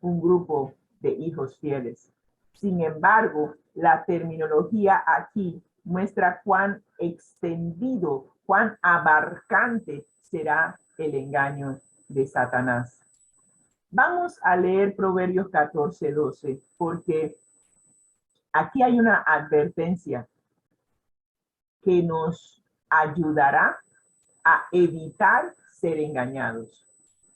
un grupo de hijos fieles. Sin embargo, la terminología aquí muestra cuán extendido, cuán abarcante será el engaño de Satanás. Vamos a leer Proverbios 14:12, porque aquí hay una advertencia que nos ayudará a evitar ser engañados.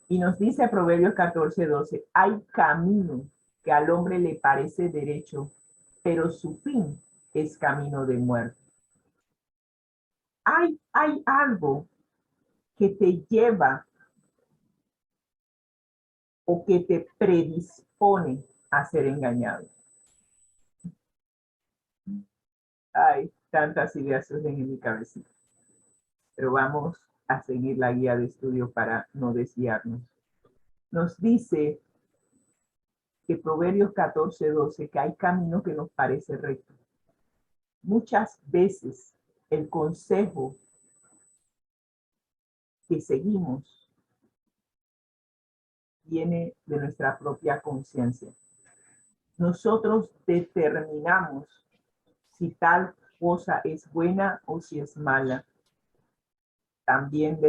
Y nos dice Proverbios 14:12, hay camino que al hombre le parece derecho, pero su fin es camino de muerte. Hay algo que te lleva o que te predispone a ser engañado. Hay tantas ideas surgen en mi cabecita, pero vamos a seguir la guía de estudio para no desviarnos. Nos dice que Proverbios 14:12, que hay camino que nos parece recto. Muchas veces el consejo que seguimos viene de nuestra propia conciencia. Nosotros determinamos si tal cosa es buena o si es mala. También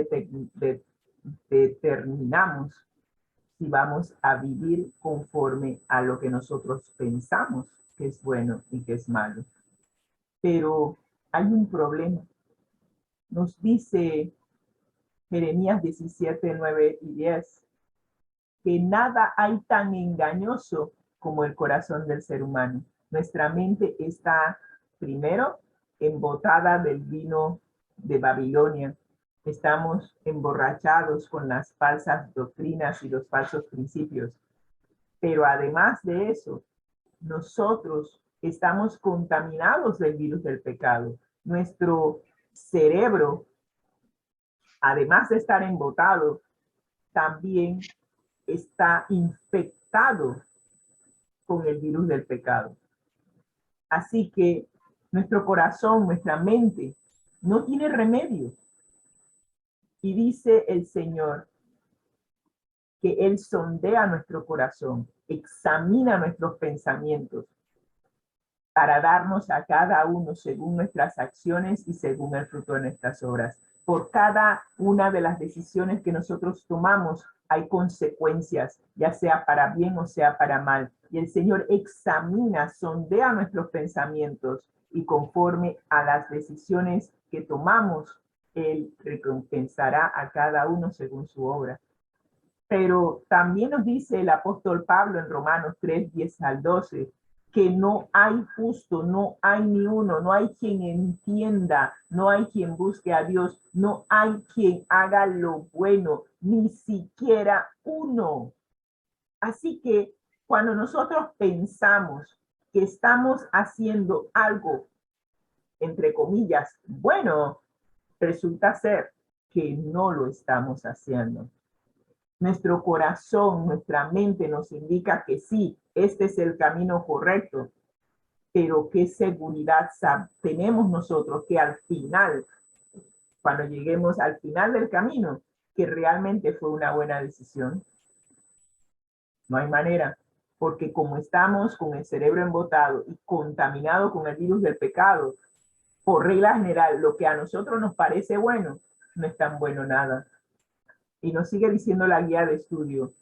determinamos si vamos a vivir conforme a lo que nosotros pensamos que es bueno y que es malo. Pero hay un problema. Nos dice Jeremías 17:9-10, que nada hay tan engañoso como el corazón del ser humano. Nuestra mente está primero embotada del vino de Babilonia. Estamos emborrachados con las falsas doctrinas y los falsos principios. Pero además de eso, nosotros estamos contaminados del virus del pecado. Nuestro cerebro, además de estar embotado, también está infectado con el virus del pecado. Así que nuestro corazón, nuestra mente, no tiene remedio. Y dice el Señor que Él sondea nuestro corazón, examina nuestros pensamientos para darnos a cada uno según nuestras acciones y según el fruto de nuestras obras. Por cada una de las decisiones que nosotros tomamos hay consecuencias, ya sea para bien o sea para mal. Y el Señor examina, sondea nuestros pensamientos y conforme a las decisiones que tomamos, Él recompensará a cada uno según su obra. Pero también nos dice el apóstol Pablo en Romanos 3:10-12, que no hay justo, no hay ni uno, no hay quien entienda, no hay quien busque a Dios, no hay quien haga lo bueno, ni siquiera uno. Así que cuando nosotros pensamos que estamos haciendo algo, entre comillas, bueno, resulta ser que no lo estamos haciendo. Nuestro corazón, nuestra mente nos indica que sí, este es el camino correcto, pero ¿qué seguridad tenemos nosotros que al final, cuando lleguemos al final del camino, que realmente fue una buena decisión? No hay manera, porque como estamos con el cerebro embotado y contaminado con el virus del pecado, por regla general, lo que a nosotros nos parece bueno, no es tan bueno nada. Y nos sigue diciendo la guía de estudio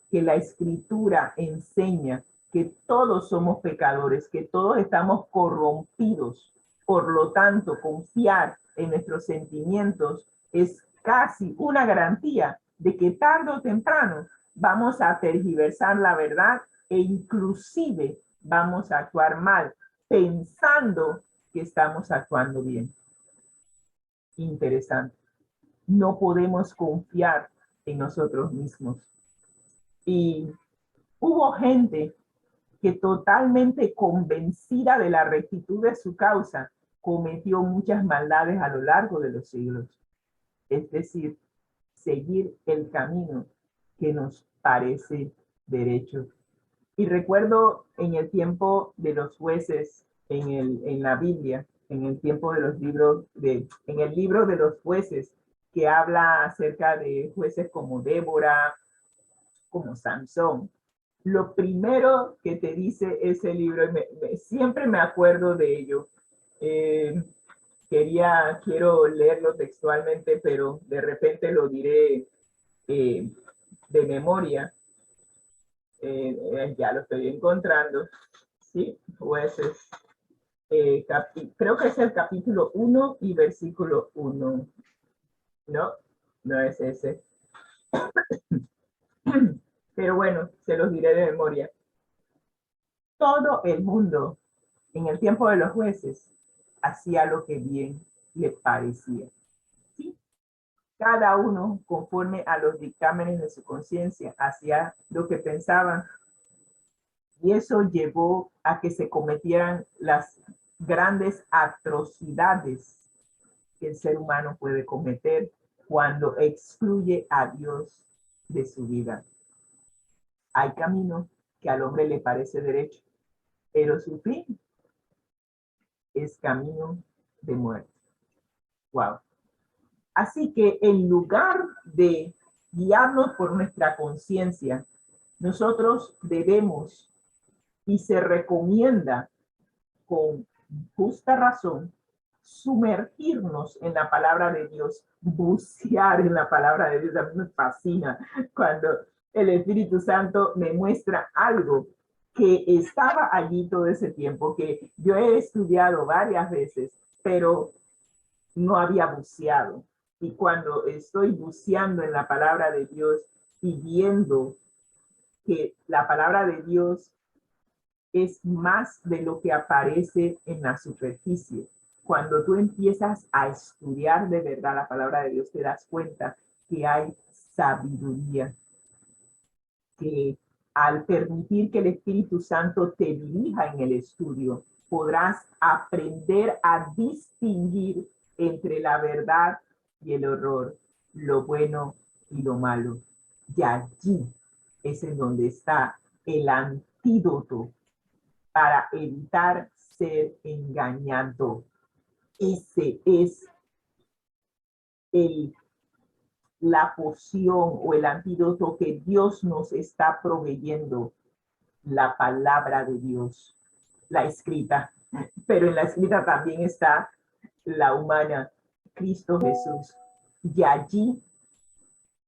que la escritura enseña que todos somos pecadores, que todos estamos corrompidos. Por lo tanto, confiar en nuestros sentimientos es casi una garantía de que tarde o temprano vamos a tergiversar la verdad e inclusive vamos a actuar mal, pensando que estamos actuando bien. Interesante. No podemos confiar en nosotros mismos. Y hubo gente que totalmente convencida de la rectitud de su causa, cometió muchas maldades a lo largo de los siglos. Es decir, seguir el camino que nos parece derecho. Y recuerdo en el tiempo de los jueces, en la Biblia, en el tiempo de los libros, en el libro de los jueces, que habla acerca de jueces como Débora, como Sansón. Lo primero que te dice ese libro, siempre me acuerdo de ello. Quiero leerlo textualmente, pero de repente lo diré de memoria. Ya lo estoy encontrando. Sí, jueces. Creo que es el capítulo 1 y versículo 1. No, no es ese. Pero bueno, se los diré de memoria. Todo el mundo en el tiempo de los jueces hacía lo que bien le parecía. ¿Sí? Cada uno, conforme a los dictámenes de su conciencia, hacía lo que pensaban. Y eso llevó a que se cometieran las grandes atrocidades que el ser humano puede cometer cuando excluye a Dios de su vida. Hay camino que al hombre le parece derecho, pero su fin es camino de muerte. Wow. Así que en lugar de guiarnos por nuestra conciencia, nosotros debemos, y se recomienda con justa razón, sumergirnos en la palabra de Dios, bucear en la palabra de Dios. A mí me fascina cuando el Espíritu Santo me muestra algo que estaba allí todo ese tiempo, que yo he estudiado varias veces, pero no había buceado. Y cuando estoy buceando en la palabra de Dios y viendo que la palabra de Dios es más de lo que aparece en la superficie. Cuando tú empiezas a estudiar de verdad la palabra de Dios, te das cuenta que hay sabiduría, que al permitir que el Espíritu Santo te dirija en el estudio, podrás aprender a distinguir entre la verdad y el error, lo bueno y lo malo. Y allí es en donde está el antídoto para evitar ser engañado. Ese es la poción o el antídoto que Dios nos está proveyendo, la palabra de Dios, la escrita. Pero en la escrita también está la humana, Cristo Jesús. Y allí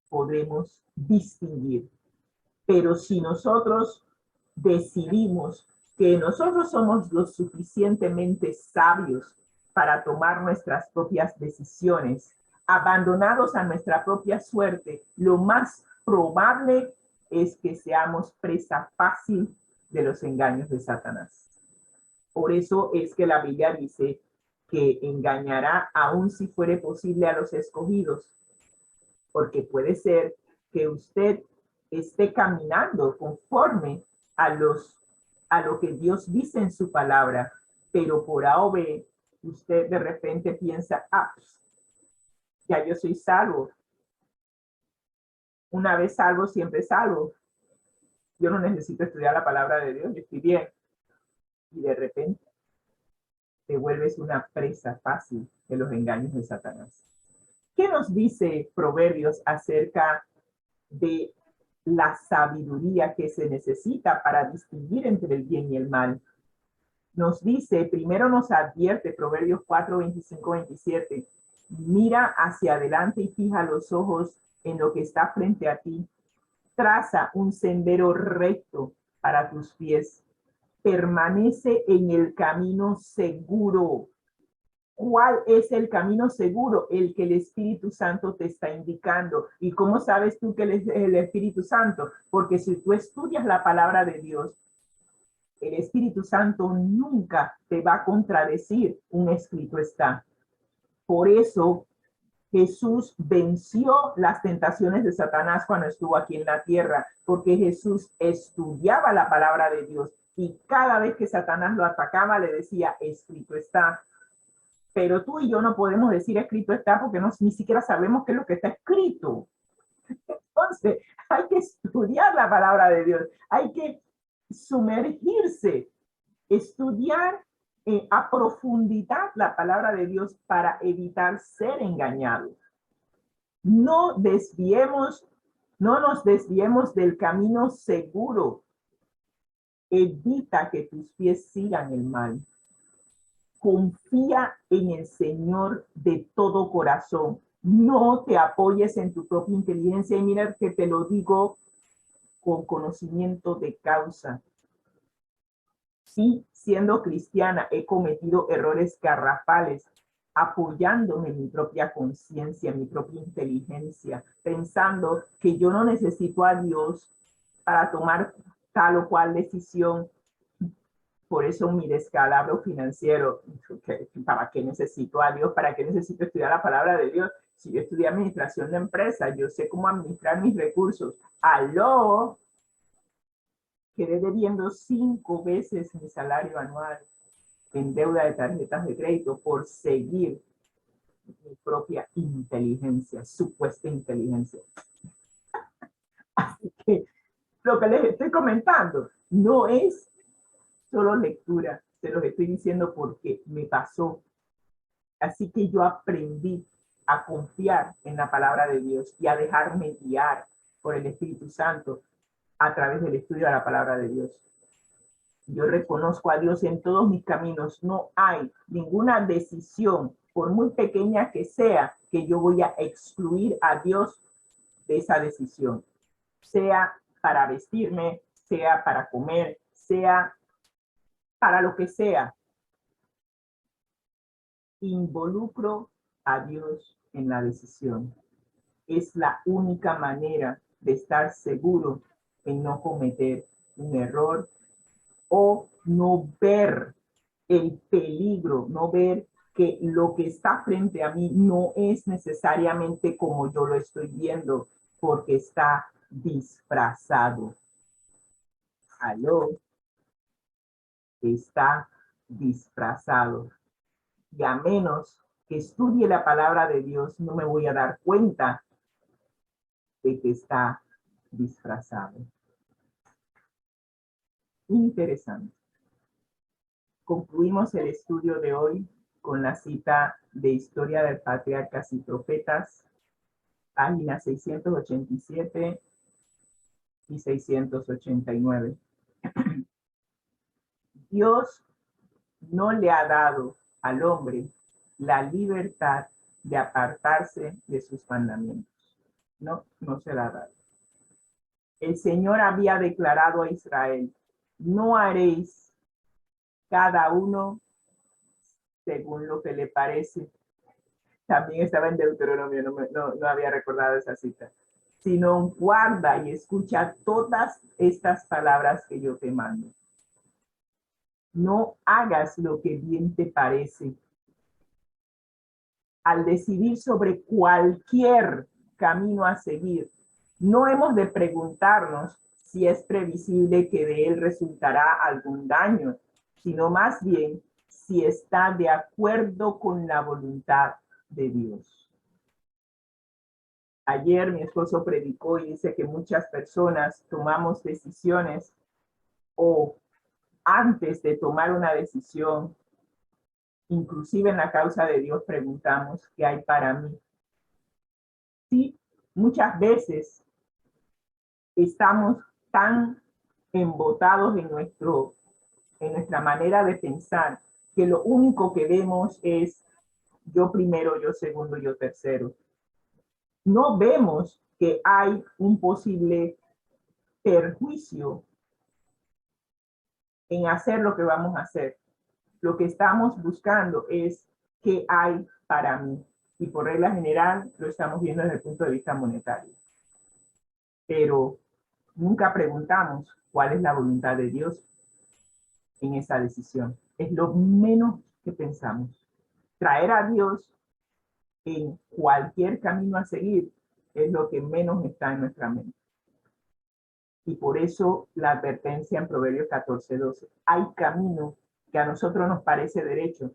podemos distinguir. Pero si nosotros decidimos que nosotros somos lo suficientemente sabios para tomar nuestras propias decisiones, abandonados a nuestra propia suerte, lo más probable es que seamos presa fácil de los engaños de Satanás. Por eso es que la Biblia dice que engañará aún si fuere posible a los escogidos, porque puede ser que usted esté caminando conforme a lo que Dios dice en su palabra, pero por A o B, usted de repente piensa, ya yo soy salvo. Una vez salvo, siempre salvo. Yo no necesito estudiar la palabra de Dios, yo estoy bien. Y de repente te vuelves una presa fácil de los engaños de Satanás. ¿Qué nos dice Proverbios acerca de la sabiduría que se necesita para distinguir entre el bien y el mal? Nos dice, primero nos advierte, Proverbios 4, 25, 27, mira hacia adelante y fija los ojos en lo que está frente a ti. Traza un sendero recto para tus pies. Permanece en el camino seguro. ¿Cuál es el camino seguro? El que el Espíritu Santo te está indicando. ¿Y cómo sabes tú que es el Espíritu Santo? Porque si tú estudias la palabra de Dios, el Espíritu Santo nunca te va a contradecir un escrito está. Por eso Jesús venció las tentaciones de Satanás cuando estuvo aquí en la tierra, porque Jesús estudiaba la palabra de Dios y cada vez que Satanás lo atacaba le decía, escrito está. Pero tú y yo no podemos decir escrito está porque ni siquiera sabemos qué es lo que está escrito. Entonces, hay que estudiar la palabra de Dios, hay que sumergirse, estudiar a profundidad la palabra de Dios para evitar ser engañado. No nos desviemos del camino seguro. Evita que tus pies sigan el mal. Confía en el Señor de todo corazón. No te apoyes en tu propia inteligencia. Y mira que te lo digo con conocimiento de causa. Sí, siendo cristiana, he cometido errores garrafales, apoyándome en mi propia conciencia, en mi propia inteligencia, pensando que yo no necesito a Dios para tomar tal o cual decisión. Por eso mi descalabro financiero, ¿para qué necesito a Dios? ¿Para qué necesito estudiar la palabra de Dios? Si yo estudié administración de empresas, yo sé cómo administrar mis recursos. ¡Aló! Quedé debiendo 5 veces mi salario anual en deuda de tarjetas de crédito por seguir mi propia inteligencia, supuesta inteligencia. Así que lo que les estoy comentando no es solo lectura, se los estoy diciendo porque me pasó. Así que yo aprendí a confiar en la palabra de Dios y a dejarme guiar por el Espíritu Santo a través del estudio de la palabra de Dios. Yo reconozco a Dios en todos mis caminos. No hay ninguna decisión, por muy pequeña que sea, que yo voy a excluir a Dios de esa decisión. Sea para vestirme, sea para comer, sea para lo que sea. Involucro a Dios en la decisión. Es la única manera de estar seguro en no cometer un error o no ver el peligro, no ver que lo que está frente a mí no es necesariamente como yo lo estoy viendo, porque está disfrazado. Aló, está disfrazado. Y a menos que estudie la palabra de Dios, no me voy a dar cuenta de que está disfrazado. Interesante. Concluimos el estudio de hoy con la cita de Historia de Patriarcas y Profetas, páginas 687 y 689. Dios no le ha dado al hombre la libertad de apartarse de sus mandamientos. No, no se la ha dado. El Señor había declarado a Israel, no haréis cada uno según lo que le parece. También estaba en Deuteronomio, no había recordado esa cita. Sino guarda y escucha todas estas palabras que yo te mando. No hagas lo que bien te parece. Al decidir sobre cualquier camino a seguir, no hemos de preguntarnos si es previsible que de él resultará algún daño, sino más bien si está de acuerdo con la voluntad de Dios. Ayer mi esposo predicó y dice que muchas personas tomamos decisiones o antes de tomar una decisión, inclusive en la causa de Dios, preguntamos qué hay para mí. Sí, muchas veces estamos tan embotados en nuestra manera de pensar que lo único que vemos es yo primero, yo segundo, yo tercero. No vemos que hay un posible perjuicio en hacer lo que vamos a hacer. Lo que estamos buscando es qué hay para mí. Y por regla general lo estamos viendo desde el punto de vista monetario. Pero nunca preguntamos cuál es la voluntad de Dios en esa decisión. Es lo menos que pensamos. Traer a Dios en cualquier camino a seguir es lo que menos está en nuestra mente. Y por eso la advertencia en Proverbios 14:12. Hay camino que a nosotros nos parece derecho,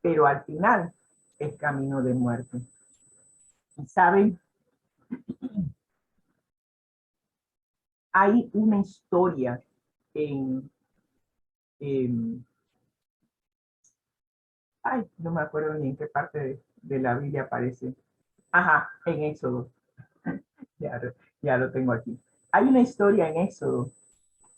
pero al final es camino de muerte. Y saben, hay una historia no me acuerdo ni en qué parte de la Biblia aparece, Ajá, en Éxodo. Ya, ya lo tengo aquí. Hay una historia en Éxodo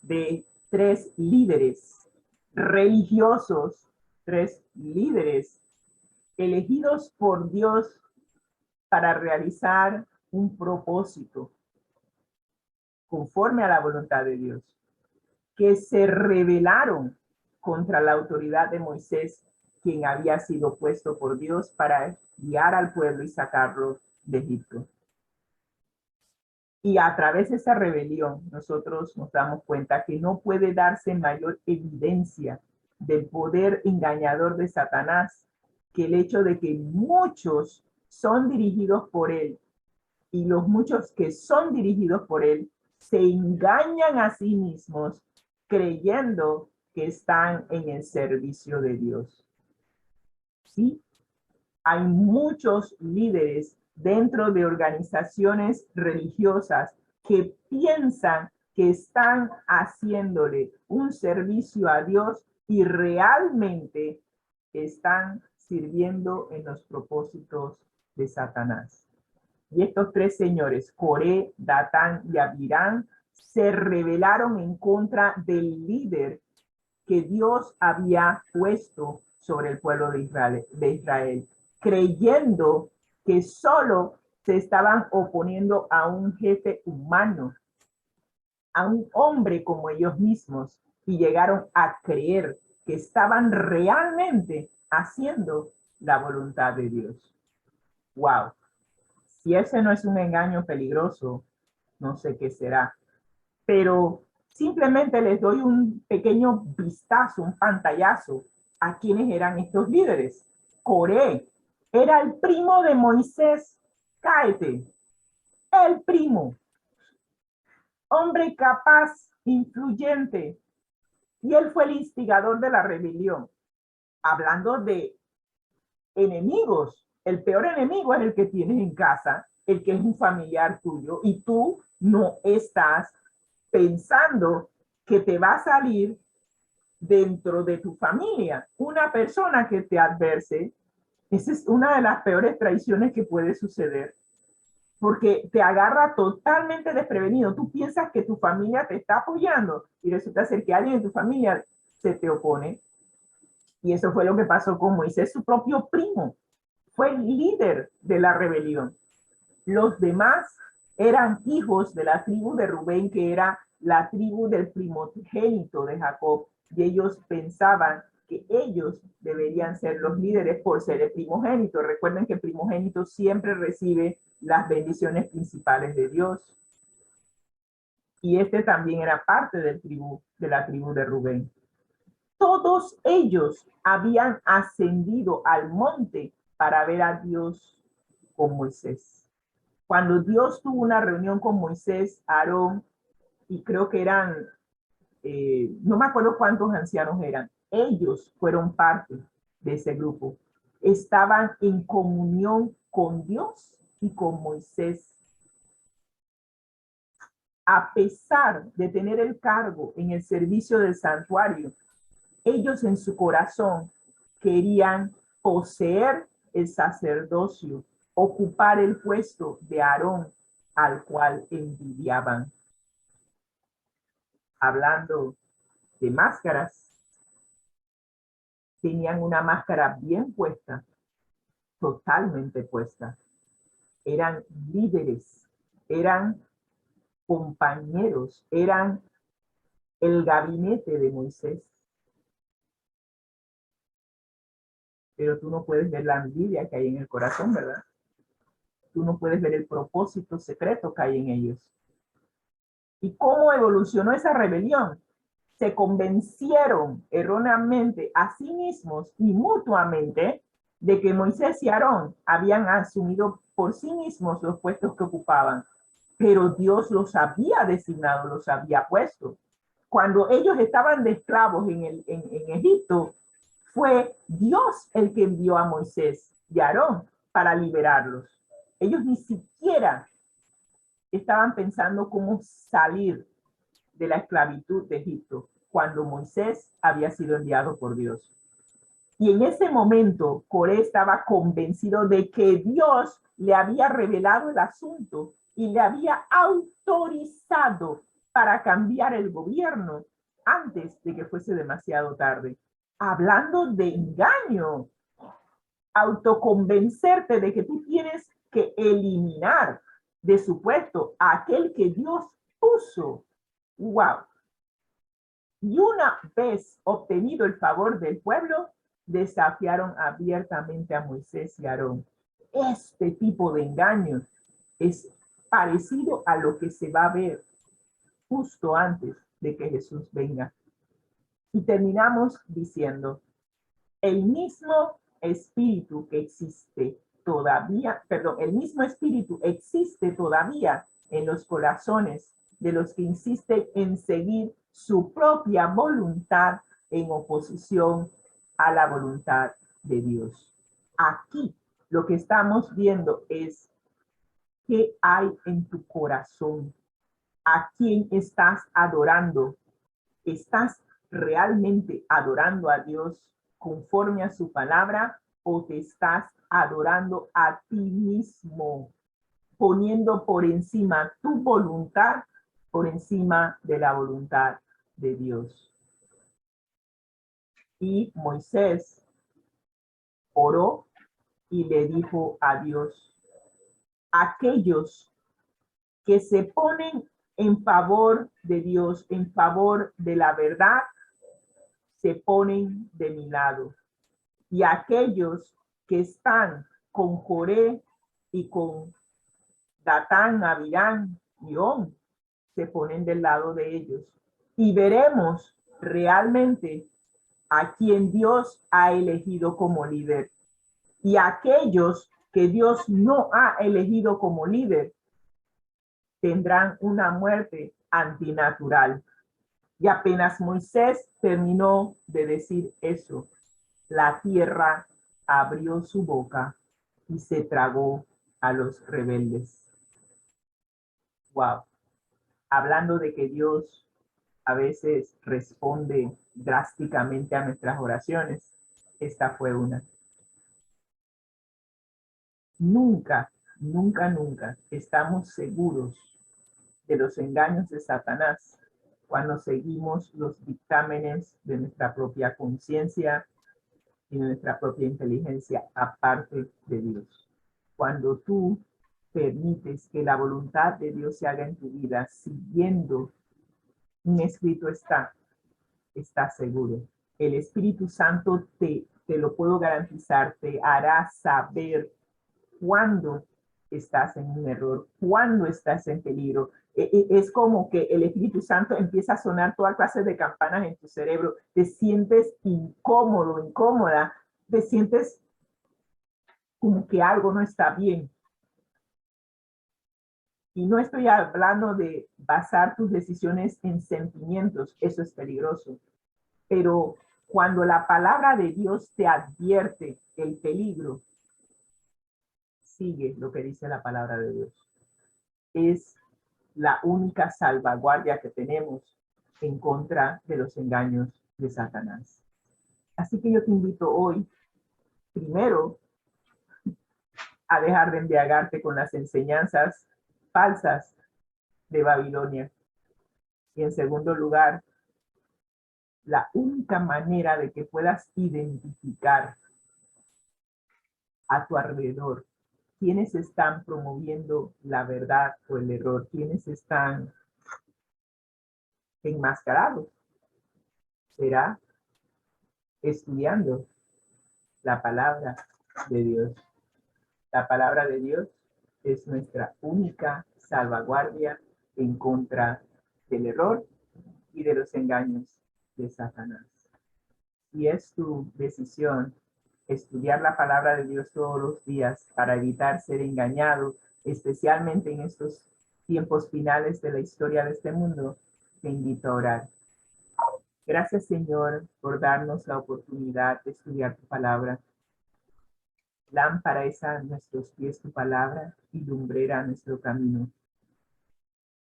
de 3 líderes religiosos, 3 líderes elegidos por Dios para realizar un propósito conforme a la voluntad de Dios, que se rebelaron contra la autoridad de Moisés, quien había sido puesto por Dios para guiar al pueblo y sacarlo de Egipto. Y a través de esa rebelión, nosotros nos damos cuenta que no puede darse mayor evidencia del poder engañador de Satanás que el hecho de que muchos son dirigidos por él, y los muchos que son dirigidos por él se engañan a sí mismos creyendo que están en el servicio de Dios. ¿Sí? Hay muchos líderes dentro de organizaciones religiosas que piensan que están haciéndole un servicio a Dios y realmente están sirviendo en los propósitos de Satanás. Y estos 3 señores, Coré, Datán y Abirán, se rebelaron en contra del líder que Dios había puesto sobre el pueblo de Israel, creyendo que solo se estaban oponiendo a un jefe humano, a un hombre como ellos mismos, y llegaron a creer que estaban realmente haciendo la voluntad de Dios. ¡Wow! Si ese no es un engaño peligroso, no sé qué será. Pero simplemente les doy un pequeño vistazo, un pantallazo a quiénes eran estos líderes. Coré era el primo de Moisés. Cáete, el primo. Hombre capaz, influyente. Y él fue el instigador de la rebelión. Hablando de enemigos, el peor enemigo es el que tienes en casa, el que es un familiar tuyo, y tú no estás pensando que te va a salir dentro de tu familia una persona que te adverse. Esa es una de las peores traiciones que puede suceder, porque te agarra totalmente desprevenido. Tú piensas que tu familia te está apoyando y resulta ser que alguien de tu familia se te opone. Y eso fue lo que pasó con Moisés, su propio primo. Fue el líder de la rebelión. Los demás eran hijos de la tribu de Rubén, que era la tribu del primogénito de Jacob, y ellos pensaban que ellos deberían ser los líderes por ser el primogénito. Recuerden que el primogénito siempre recibe las bendiciones principales de Dios. Y este también era parte de la tribu de Rubén. Todos ellos habían ascendido al monte para ver a Dios con Moisés. Cuando Dios tuvo una reunión con Moisés, Aarón, y creo que eran, no me acuerdo cuántos ancianos eran, ellos fueron parte de ese grupo. Estaban en comunión con Dios y con Moisés. A pesar de tener el cargo en el servicio del santuario, ellos en su corazón querían poseer el sacerdocio, ocupar el puesto de Aarón, al cual envidiaban. Hablando de máscaras, tenían una máscara bien puesta, totalmente puesta. Eran líderes, eran compañeros, eran el gabinete de Moisés. Pero tú no puedes ver la envidia que hay en el corazón, ¿verdad? Tú no puedes ver el propósito secreto que hay en ellos. ¿Y cómo evolucionó esa rebelión? Se convencieron erróneamente a sí mismos y mutuamente de que Moisés y Aarón habían asumido por sí mismos los puestos que ocupaban, pero Dios los había designado, los había puesto. Cuando ellos estaban de esclavos en Egipto, fue Dios el que envió a Moisés y a Aarón para liberarlos. Ellos ni siquiera estaban pensando cómo salir de la esclavitud de Egipto cuando Moisés había sido enviado por Dios. Y en ese momento, Coré estaba convencido de que Dios le había revelado el asunto y le había autorizado para cambiar el gobierno antes de que fuese demasiado tarde. Hablando de engaño, autoconvencerte de que tú tienes que eliminar de su puesto a aquel que Dios puso. ¡Wow! Y una vez obtenido el favor del pueblo, desafiaron abiertamente a Moisés y Aarón. Este tipo de engaño es parecido a lo que se va a ver justo antes de que Jesús venga. Y terminamos diciendo, el mismo espíritu que existe todavía, perdón, el mismo espíritu existe todavía en los corazones de los que insisten en seguir su propia voluntad en oposición a la voluntad de Dios. Aquí lo que estamos viendo es qué hay en tu corazón, a quién estás adorando. ¿Estás realmente adorando a Dios conforme a su palabra o te estás adorando a ti mismo, poniendo por encima tu voluntad, por encima de la voluntad de Dios? Y Moisés oró y le dijo a Dios, aquellos que se ponen en favor de Dios, en favor de la verdad, se ponen de mi lado. Y aquellos que están con Coré y con Datán, Abirán y On, se ponen del lado de ellos. Y veremos realmente a quien Dios ha elegido como líder. Y aquellos que Dios no ha elegido como líder tendrán una muerte antinatural. Y apenas Moisés terminó de decir eso, la tierra abrió su boca y se tragó a los rebeldes. Wow. Hablando de que Dios a veces responde drásticamente a nuestras oraciones, esta fue una. Nunca, nunca, nunca estamos seguros de los engaños de Satanás cuando seguimos los dictámenes de nuestra propia conciencia y de nuestra propia inteligencia aparte de Dios. Cuando tú permites que la voluntad de Dios se haga en tu vida siguiendo un escrito está seguro. El Espíritu Santo te lo puedo garantizar, te hará saber cuándo estás en un error, cuándo estás en peligro. Es como que el Espíritu Santo empieza a sonar toda clase de campanas en tu cerebro. Te sientes incómodo, incómoda, te sientes como que algo no está bien. Y no estoy hablando de basar tus decisiones en sentimientos, eso es peligroso. Pero cuando la palabra de Dios te advierte el peligro, sigue lo que dice la palabra de Dios. Es la única salvaguardia que tenemos en contra de los engaños de Satanás. Así que yo te invito hoy, primero, a dejar de embriagarte con las enseñanzas falsas de Babilonia. Y en segundo lugar, la única manera de que puedas identificar a tu alrededor quiénes están promoviendo la verdad o el error, quiénes están enmascarados, será estudiando la palabra de Dios. La palabra de Dios es nuestra única salvaguardia en contra del error y de los engaños de Satanás. Y es tu decisión estudiar la palabra de Dios todos los días para evitar ser engañado, especialmente en estos tiempos finales de la historia de este mundo. Te invito a orar. Gracias, Señor, por darnos la oportunidad de estudiar tu palabra. Lámpara es a nuestros pies tu palabra y lumbrera a nuestro camino.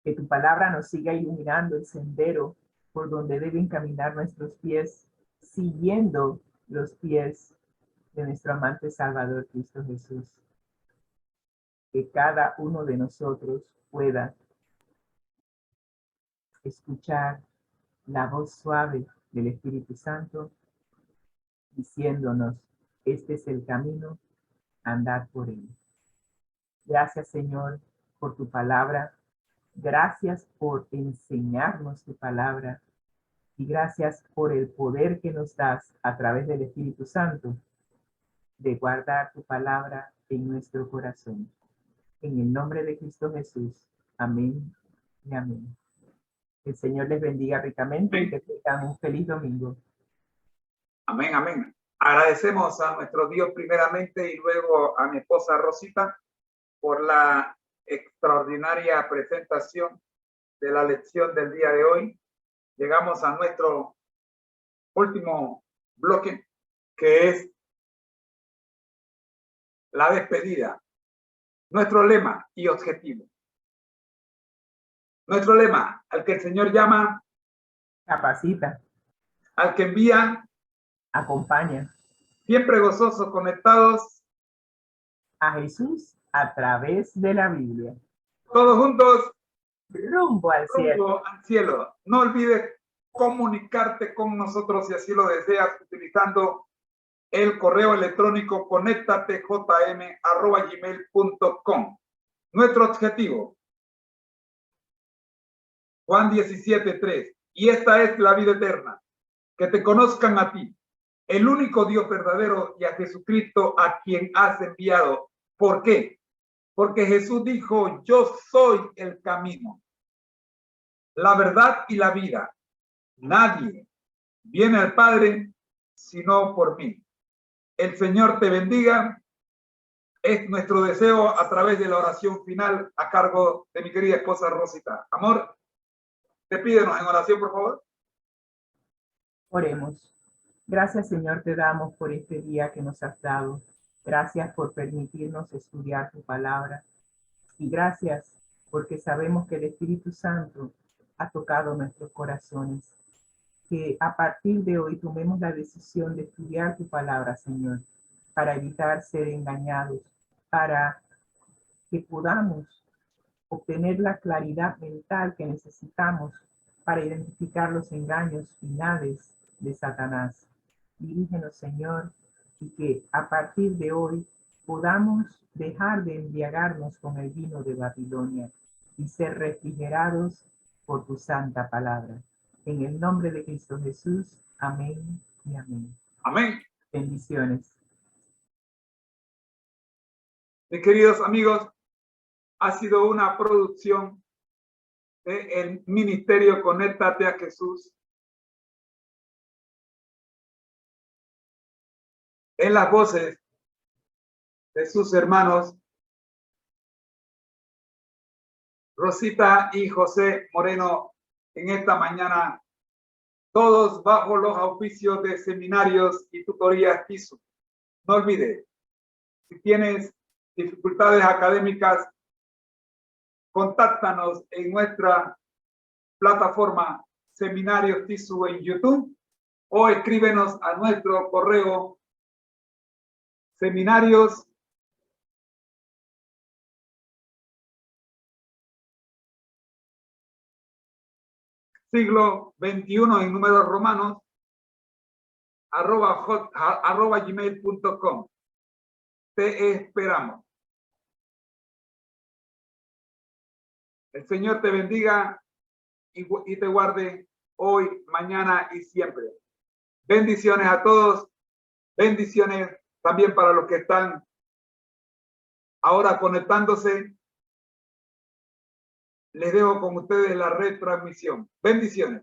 Que tu palabra nos siga iluminando el sendero por donde deben caminar nuestros pies, siguiendo los pies de nuestro amante Salvador Cristo Jesús. Que cada uno de nosotros pueda escuchar la voz suave del Espíritu Santo diciéndonos, este es el camino, andad por él. Gracias, Señor, por tu palabra. Gracias por enseñarnos tu palabra. Y gracias por el poder que nos das a través del Espíritu Santo de guardar tu palabra en nuestro corazón. En el nombre de Cristo Jesús. Amén y amén. El Señor les bendiga ricamente y que tengan un feliz domingo. Amén, amén. Agradecemos a nuestro Dios primeramente y luego a mi esposa Rosita por la extraordinaria presentación de la lección del día de hoy. Llegamos a nuestro último bloque, que es la despedida. Nuestro lema y objetivo. Nuestro lema, al que el Señor llama, capacita, al que envía, acompaña. Siempre gozosos, conectados a Jesús a través de la Biblia. Todos juntos, rumbo al cielo. No olvides comunicarte con nosotros si así lo deseas utilizando el correo electrónico conectatejm@gmail.com. Nuestro objetivo, Juan 17:3, y esta es la vida eterna, que te conozcan a ti, el único Dios verdadero, y a Jesucristo a quien has enviado. ¿Por qué? Porque Jesús dijo, yo soy el camino, la verdad y la vida. Nadie viene al Padre sino por mí. El Señor te bendiga. Es nuestro deseo a través de la oración final a cargo de mi querida esposa Rosita. Amor, despídenos en oración, por favor. Oremos. Gracias, Señor, te damos por este día que nos has dado. Gracias por permitirnos estudiar tu palabra. Y gracias porque sabemos que el Espíritu Santo ha tocado nuestros corazones. Que a partir de hoy tomemos la decisión de estudiar tu palabra, Señor, para evitar ser engañados, para que podamos obtener la claridad mental que necesitamos para identificar los engaños finales de Satanás. Dirígenos, Señor, y que a partir de hoy podamos dejar de embriagarnos con el vino de Babilonia y ser refrigerados por tu santa palabra. En el nombre de Cristo Jesús, amén y amén. Amén. Bendiciones. Mis queridos amigos, ha sido una producción del Ministerio Conéctate a Jesús. En las voces de sus hermanos Rosita y José Moreno en esta mañana, todos bajo los auspicios de Seminarios y Tutorías TISU. No olvides, si tienes dificultades académicas, contáctanos en nuestra plataforma Seminarios TISU en YouTube o escríbenos a nuestro correo seminarios siglo XXI en números romanos @gmail.com. Te esperamos. El Señor te bendiga y te guarde hoy, mañana y siempre. Bendiciones a todos. Bendiciones también para los que están ahora conectándose. Les dejo con ustedes la retransmisión. Bendiciones.